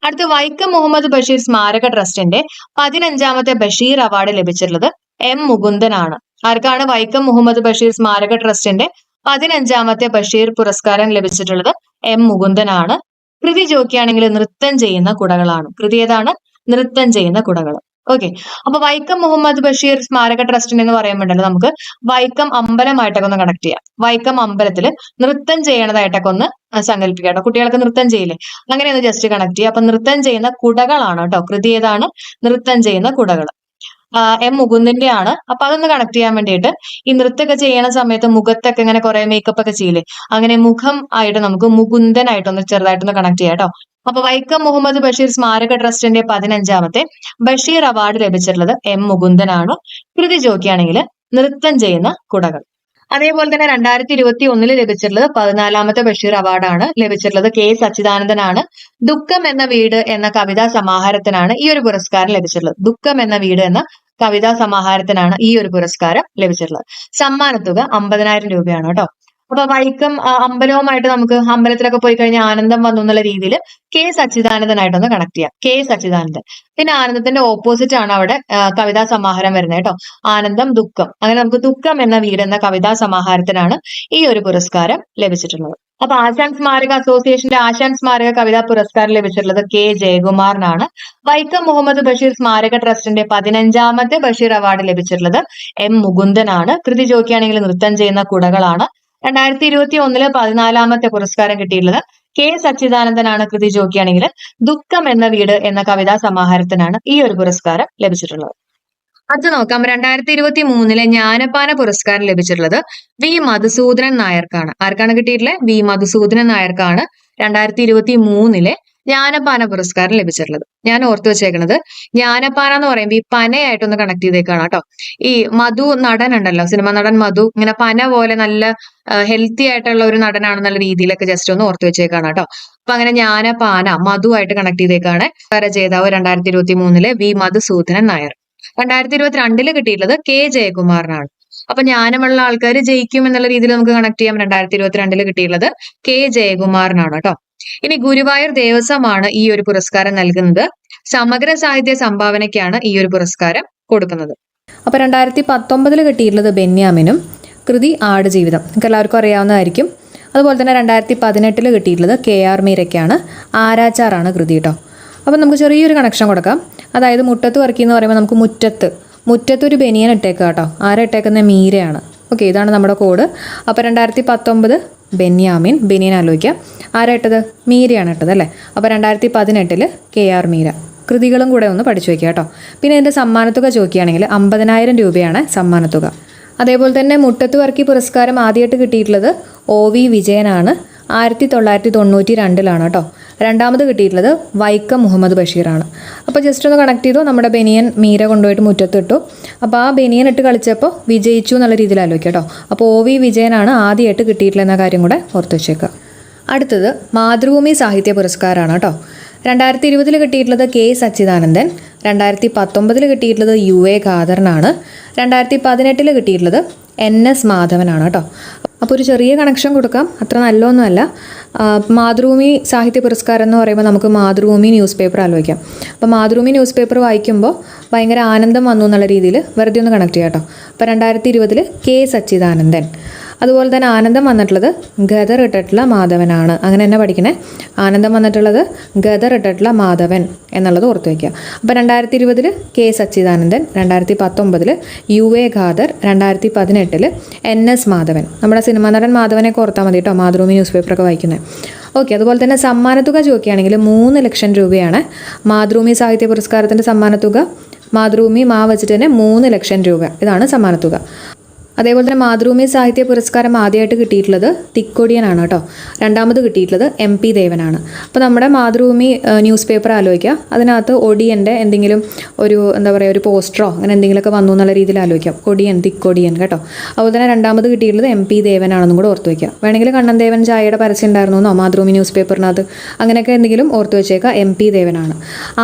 അടുത്ത വൈക്കം മുഹമ്മദ് ബഷീർ സ്മാരക ട്രസ്റ്റിന്റെ 15ാമത്തെ ബഷീർ അവാർഡ് ലഭിച്ചിട്ടുള്ളത് M മുകുന്ദനാണ്. ആർക്കാണ് വൈക്കം മുഹമ്മദ് ബഷീർ സ്മാരക ട്രസ്റ്റിന്റെ 15ാമത്തെ ബഷീർ പുരസ്കാരം ലഭിച്ചിട്ടുള്ളത്? M മുകുന്ദനാണ്. കൃതി ചോദിക്കുകയാണെങ്കിൽ നൃത്തം ചെയ്യുന്ന കുടകളാണ്. കൃതി ഏതാണ്? നൃത്തം ചെയ്യുന്ന കുടകൾ. ഓക്കെ, അപ്പൊ വൈക്കം മുഹമ്മദ് ബഷീർ സ്മാരക ട്രസ്റ്റിന് എന്ന് പറയുമ്പോഴല്ലോ നമുക്ക് വൈക്കം അമ്പലമായിട്ടൊക്കെ ഒന്ന് കണക്ട് ചെയ്യാം. വൈക്കം അമ്പലത്തിൽ നൃത്തം ചെയ്യണതായിട്ടൊക്കെ ഒന്ന് സങ്കല്പിക്കാം. കുട്ടികൾക്ക് നൃത്തം ചെയ്യില്ലേ, അങ്ങനെ ഒന്ന് ജസ്റ്റ് കണക്ട് ചെയ്യാം. അപ്പൊ നൃത്തം ചെയ്യുന്ന കുടകളാണ് കേട്ടോ. കൃതി ഏതാണ്? നൃത്തം ചെയ്യുന്ന കുടകൾ. M മുകുന്ദന്റെ ആണ്. അപ്പൊ അതൊന്ന് കണക്ട് ചെയ്യാൻ വേണ്ടിയിട്ട് ഈ നൃത്തമൊക്കെ ചെയ്യണ സമയത്ത് മുഖത്തൊക്കെ ഇങ്ങനെ കുറെ മേക്കപ്പ് ഒക്കെ ചെയ്യില്ലേ, അങ്ങനെ മുഖം ആയിട്ട് നമുക്ക് മുകുന്ദനായിട്ടൊന്ന് ചെറുതായിട്ടൊന്ന് കണക്ട് ചെയ്യാം കേട്ടോ. അപ്പൊ വൈക്കം മുഹമ്മദ് ബഷീർ സ്മാരക ട്രസ്റ്റിന്റെ 15ാമത്തെ ബഷീർ അവാർഡ് ലഭിച്ചിട്ടുള്ളത് M മുകുന്ദനാണ്. കൃതി ചോദിക്കുകയാണെങ്കിൽ നൃത്തം ചെയ്യുന്ന കുടകൾ. അതേപോലെ തന്നെ 2021 ലഭിച്ചിട്ടുള്ളത് 14ാമത്തെ ബഷീർ അവാർഡാണ് ലഭിച്ചിട്ടുള്ളത് K സച്ചിദാനന്ദനാണ്. ദുഃഖം എന്ന വീട് എന്ന കവിതാ സമാഹാരത്തിനാണ് ഈ ഒരു പുരസ്കാരം ലഭിച്ചിട്ടുള്ളത്. ദുഃഖം എന്ന വീട് എന്ന കവിതാ സമാഹാരത്തിനാണ് ഈ ഒരു പുരസ്കാരം ലഭിച്ചിട്ടുള്ളത്. സമ്മാനത്തുക 50,000 രൂപയാണ് കേട്ടോ. അപ്പൊ വൈക്കം അമ്പലവുമായിട്ട് നമുക്ക് അമ്പലത്തിലൊക്കെ പോയി കഴിഞ്ഞാൽ ആനന്ദം വന്നു എന്നുള്ള രീതിയിൽ K സച്ചിദാനന്ദനായിട്ടൊന്ന് കണക്ട് ചെയ്യാം. K സച്ചിദാനന്ദൻ. പിന്നെ ആനന്ദത്തിന്റെ ഓപ്പോസിറ്റ് ആണ് അവിടെ കവിതാ സമാഹാരം വരുന്നത് കേട്ടോ. ആനന്ദം, ദുഃഖം. അങ്ങനെ നമുക്ക് ദുഃഖം എന്ന വീട് എന്ന കവിതാ സമാഹാരത്തിനാണ് ഈ ഒരു പുരസ്കാരം ലഭിച്ചിട്ടുള്ളത്. അപ്പൊ ആശാൻ സ്മാരക അസോസിയേഷന്റെ ആശാൻ സ്മാരക കവിതാ പുരസ്കാരം ലഭിച്ചിട്ടുള്ളത് കെ ജയകുമാറിനാണ്. വൈക്കം മുഹമ്മദ് ബഷീർ സ്മാരക ട്രസ്റ്റിന്റെ 15ാമത്തെ ബഷീർ അവാർഡ് ലഭിച്ചിട്ടുള്ളത് M മുകുന്ദനാണ്. കൃതി ചോദിക്കുകയാണെങ്കിൽ നൃത്തം ചെയ്യുന്ന കുടകളാണ്. 2021 14ാമത്തെ പുരസ്കാരം കിട്ടിയിട്ടുള്ളത് K സച്ചിദാനന്ദനാണ്. കൃതി ചോദിക്കുകയാണെങ്കിൽ ദുഃഖം എന്ന വീട് എന്ന കവിതാ സമാഹാരത്തിനാണ് ഈ ഒരു പുരസ്കാരം ലഭിച്ചിട്ടുള്ളത്. അത് നോക്കാം. 2023 ജ്ഞാനപ്പാന പുരസ്കാരം ലഭിച്ചിട്ടുള്ളത് V മധുസൂദനൻ നായർക്കാണ്. ആർക്കാണ് കിട്ടിയിട്ടുള്ളത്? V മധുസൂദനൻ നായർക്കാണ് 2023 ജ്ഞാനപ്പാന പുരസ്കാരം ലഭിച്ചിട്ടുള്ളത്. ഞാൻ ഓർത്തു വെച്ചേക്കുന്നത് ജ്ഞാനപ്പാന എന്ന് പറയുമ്പോൾ ഈ പനയായിട്ടൊന്ന് കണക്ട് ചെയ്തേക്കാണ് കേട്ടോ. ഈ മധു നടൻ ഉണ്ടല്ലോ, സിനിമ നടൻ മധു, ഇങ്ങനെ പന പോലെ നല്ല ഹെൽത്തി ആയിട്ടുള്ള ഒരു നടനാണെന്നുള്ള രീതിയിലൊക്കെ ജസ്റ്റ് ഒന്ന് ഓർത്തു വെച്ചേക്കാണ് കേട്ടോ. അപ്പൊ അങ്ങനെ ജ്ഞാനപ്പാന മധു ആയിട്ട് കണക്ട് ചെയ്തേക്കാണ്. രചയിതാവ് 2023 V മധുസൂദനൻ നായർ. 2022 കിട്ടിയിട്ടുള്ളത് K ജയകുമാറിനാണ്. അപ്പൊ ജ്ഞാനമുള്ള ആൾക്കാർ ജയിക്കും എന്നുള്ള രീതിയിൽ നമുക്ക് കണക്ട് ചെയ്യാം. 2022 കിട്ടിയിട്ടുള്ളത് K ജയകുമാറിനാണ് കേട്ടോ. ഇനി ഗുരുവായൂർ ദേവസ്വമാണ് ഈ ഒരു പുരസ്കാരം നൽകുന്നത്. സമഗ്ര സാഹിത്യ സംഭാവനയ്ക്കാണ് ഈ ഒരു പുരസ്കാരം കൊടുക്കുന്നത്. അപ്പോൾ 2019 കിട്ടിയിട്ടുള്ളത് ബെന്യാമിനും. കൃതി ആടുജീവിതം, നമുക്ക് എല്ലാവർക്കും അറിയാവുന്നതായിരിക്കും. അതുപോലെ തന്നെ 2018 കിട്ടിയിട്ടുള്ളത് KR മീരയ്ക്കാണ്. ആരാച്ചാറാണ് കൃതി കേട്ടോ. അപ്പം നമുക്ക് ചെറിയൊരു കണക്ഷൻ കൊടുക്കാം. അതായത് മുറ്റത്ത് വർക്കി എന്ന് പറയുമ്പോൾ നമുക്ക് മുറ്റത്തൊരു ബനിയൻ ഇട്ടേക്കുക കേട്ടോ. ആരാ ഇട്ടേക്കുന്നത്? മീരയാണ്. ഓക്കെ, ഇതാണ് നമ്മുടെ കോഡ്. അപ്പോൾ 2019 ബനിയൻ ആലോചിക്കുക. ആരാ ഇട്ടത്? മീരയാണ് ഇട്ടത് അല്ലേ. അപ്പോൾ 2018 KR മീര. കൃതികളും കൂടെ ഒന്ന് പഠിച്ചു വയ്ക്കുക കേട്ടോ. പിന്നെ ഇതിൻ്റെ സമ്മാനത്തുക ചോദിക്കുകയാണെങ്കിൽ 50,000 രൂപയാണ് സമ്മാനത്തുക. അതേപോലെ തന്നെ മുട്ടത്ത് വർക്കി പുരസ്കാരം ആദ്യമായിട്ട് കിട്ടിയിട്ടുള്ളത് OV വിജയനാണ്. 1992 കേട്ടോ. രണ്ടാമത് കിട്ടിയിട്ടുള്ളത് വൈക്കം മുഹമ്മദ് ബഷീറാണ്. അപ്പോൾ ജസ്റ്റ് ഒന്ന് കണക്ട് ചെയ്തു. നമ്മുടെ ബനിയൻ മീര കൊണ്ടുപോയിട്ട് മുറ്റത്തിട്ടു. അപ്പോൾ ആ ബനിയൻ ഇട്ട് കളിച്ചപ്പോൾ വിജയിച്ചു എന്നുള്ള രീതിയിൽ ആലോചിക്കുക കേട്ടോ. അപ്പോൾ OV വിജയനാണ് ആദ്യമായിട്ട് കിട്ടിയിട്ടുള്ള എന്ന കാര്യം കൂടെ ഓർത്ത് വെച്ചേക്കുക. അടുത്തത് മാതൃഭൂമി സാഹിത്യ പുരസ്കാരമാണ് കേട്ടോ. 2020 കിട്ടിയിട്ടുള്ളത് K സച്ചിദാനന്ദൻ. 2019 കിട്ടിയിട്ടുള്ളത് UA ഖാദറിനാണ്. 2018 കിട്ടിയിട്ടുള്ളത് NS മാധവനാണ് കേട്ടോ. അപ്പോൾ ഒരു ചെറിയ കണക്ഷൻ കൊടുക്കാം, അത്ര നല്ലതൊന്നുമല്ല. മാതൃഭൂമി സാഹിത്യ പുരസ്കാരം എന്ന് പറയുമ്പോൾ നമുക്ക് മാതൃഭൂമി ന്യൂസ് പേപ്പർ ആലോചിക്കാം. അപ്പോൾ മാതൃഭൂമി ന്യൂസ് പേപ്പർ വായിക്കുമ്പോൾ ഭയങ്കര ആനന്ദം വന്നു എന്നുള്ള രീതിയിൽ വെറുതെ ഒന്ന് കണക്ട് ചെയ്യാം കേട്ടോ. അപ്പോൾ 2020 K സച്ചിദാനന്ദൻ. അതുപോലെ തന്നെ ആനന്ദം വന്നിട്ടുള്ളത് ഗദർ ഇട്ടിട്ടുള്ള മാധവനാണ്. അങ്ങനെ തന്നെ പഠിക്കണേ. ആനന്ദം വന്നിട്ടുള്ളത് ഗദർ ഇട്ടിട്ടുള്ള മാധവൻ എന്നുള്ളത് ഓർത്ത് വയ്ക്കുക. അപ്പോൾ 2020 K Sachidanandan, 2019 UA Khader, 2018 NS Madhavan. നമ്മുടെ സിനിമാ നടൻ മാധവനെ ഓർത്താൽ മതി കേട്ടോ, മാതൃഭൂമി ന്യൂസ് പേപ്പറൊക്കെ വായിക്കുന്നത്. ഓക്കെ, അതുപോലെ തന്നെ സമ്മാനത്തുക ചോദിക്കുകയാണെങ്കിൽ 3 ലക്ഷം രൂപയാണ് മാതൃഭൂമി സാഹിത്യ പുരസ്കാരത്തിൻ്റെ സമ്മാനത്തുക. മാതൃഭൂമി വെച്ചിട്ട് തന്നെ 3 ലക്ഷം രൂപ, ഇതാണ് സമ്മാനത്തുക. അതേപോലെ തന്നെ മാതൃഭൂമി സാഹിത്യ പുരസ്കാരം ആദ്യമായിട്ട് കിട്ടിയിട്ടുള്ളത് തിക്കൊടിയനാണ് കേട്ടോ. രണ്ടാമത് കിട്ടിയിട്ടുള്ളത് MP ദേവനാണ്. അപ്പോൾ നമ്മുടെ മാതൃഭൂമി ന്യൂസ് പേപ്പർ ആലോചിക്കുക. അതിനകത്ത് ഒടിയൻ്റെ എന്തെങ്കിലും ഒരു പോസ്റ്ററോ അങ്ങനെ എന്തെങ്കിലുമൊക്കെ വന്നു എന്നുള്ള രീതിയിൽ ആലോചിക്കാം. തിക്കൊടിയൻ കേട്ടോ. അതുപോലെ തന്നെ രണ്ടാമത് കിട്ടിയിട്ടുള്ളത് MP ദേവനാണെന്നും കൂടെ ഓർത്ത് വയ്ക്കുക. വേണമെങ്കിൽ കണ്ണൻ ദേവൻ ചായയുടെ പരസ്യം ഉണ്ടായിരുന്നോ മാതൃഭൂമി ന്യൂസ് പേപ്പറിനകത്ത്, അങ്ങനെയൊക്കെ എന്തെങ്കിലും ഓർത്ത് വെച്ചേക്കുക. MP ദേവനാണ്.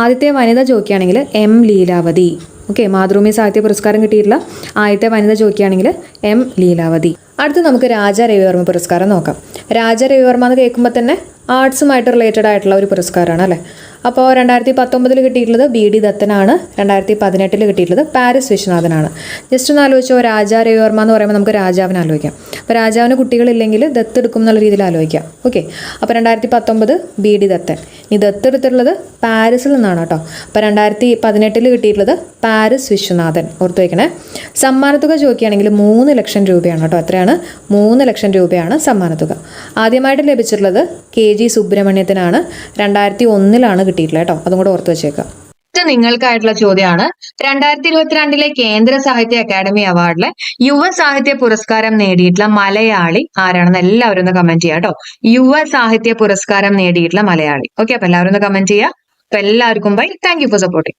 ആദ്യത്തെ വനിത ചോദിക്കുകയാണെങ്കിൽ M ലീലാവതി. ഓക്കെ, മാതൃഭൂമി സാഹിത്യ പുരസ്കാരം കിട്ടിയിട്ടുള്ള ആദ്യത്തെ വനിത ചോദിക്കുകയാണെങ്കിൽ M ലീലാവതി. അടുത്ത് നമുക്ക് രാജാ രവിവർമ്മ പുരസ്കാരം നോക്കാം. രാജാ രവിവർമ്മ എന്ന് കേൾക്കുമ്പോൾ തന്നെ ആർട്സുമായിട്ട് റിലേറ്റഡ് ആയിട്ടുള്ള ഒരു പുരസ്കാരമാണ് അല്ലേ. അപ്പോൾ 2019 കിട്ടിയിട്ടുള്ളത് BD ദത്തനാണ്. 2018 കിട്ടിയിട്ടുള്ളത് പാരിസ് വിശ്വനാഥനാണ്. ജസ്റ്റ് ഒന്ന് ആലോചിച്ചോ, രാജാ രവിവർമ്മ എന്ന് പറയുമ്പോൾ നമുക്ക് രാജാവിനെ ആലോചിക്കാം. അപ്പോൾ രാജാവിന് കുട്ടികളില്ലെങ്കിൽ ദത്തെടുക്കും എന്നുള്ള രീതിയിൽ ആലോചിക്കാം. ഓക്കെ, അപ്പോൾ 2019 BD ദത്തൻ. ഈ ദത്തെടുത്തിട്ടുള്ളത് പാരീസിൽ നിന്നാണ് കേട്ടോ. അപ്പോൾ 2018 കിട്ടിയിട്ടുള്ളത് പാരിസ് വിശ്വനാഥൻ, ഓർത്ത് വയ്ക്കണേ. സമ്മാനത്തുക ചോദിക്കുകയാണെങ്കിൽ 3 ലക്ഷം രൂപയാണ് കേട്ടോ. എത്രയാണ്? 3 ലക്ഷം രൂപയാണ് സമ്മാനത്തുക. ആദ്യമായിട്ട് ലഭിച്ചിട്ടുള്ളത് KG സുബ്രഹ്മണ്യത്തിനാണ്. 2001 കിട്ടിയിട്ടുള്ളത് കേട്ടോ. അതും കൂടെ ഓർത്ത് വെച്ചേക്കാം. നിങ്ങൾക്കായിട്ടുള്ള ചോദ്യമാണ്, 2022 കേന്ദ്ര സാഹിത്യ അക്കാദമി അവാർഡിലെ യുവ സാഹിത്യ പുരസ്കാരം നേടിയിട്ടുള്ള മലയാളി ആരാണെന്ന് എല്ലാവരും ഒന്ന് കമന്റ് ചെയ്യാം കേട്ടോ. യുവ സാഹിത്യ പുരസ്കാരം നേടിയിട്ടുള്ള മലയാളി. ഓക്കെ, അപ്പൊ എല്ലാവരും ഒന്ന് കമന്റ് ചെയ്യാം. അപ്പൊ എല്ലാവർക്കും bye. Thank you for supporting.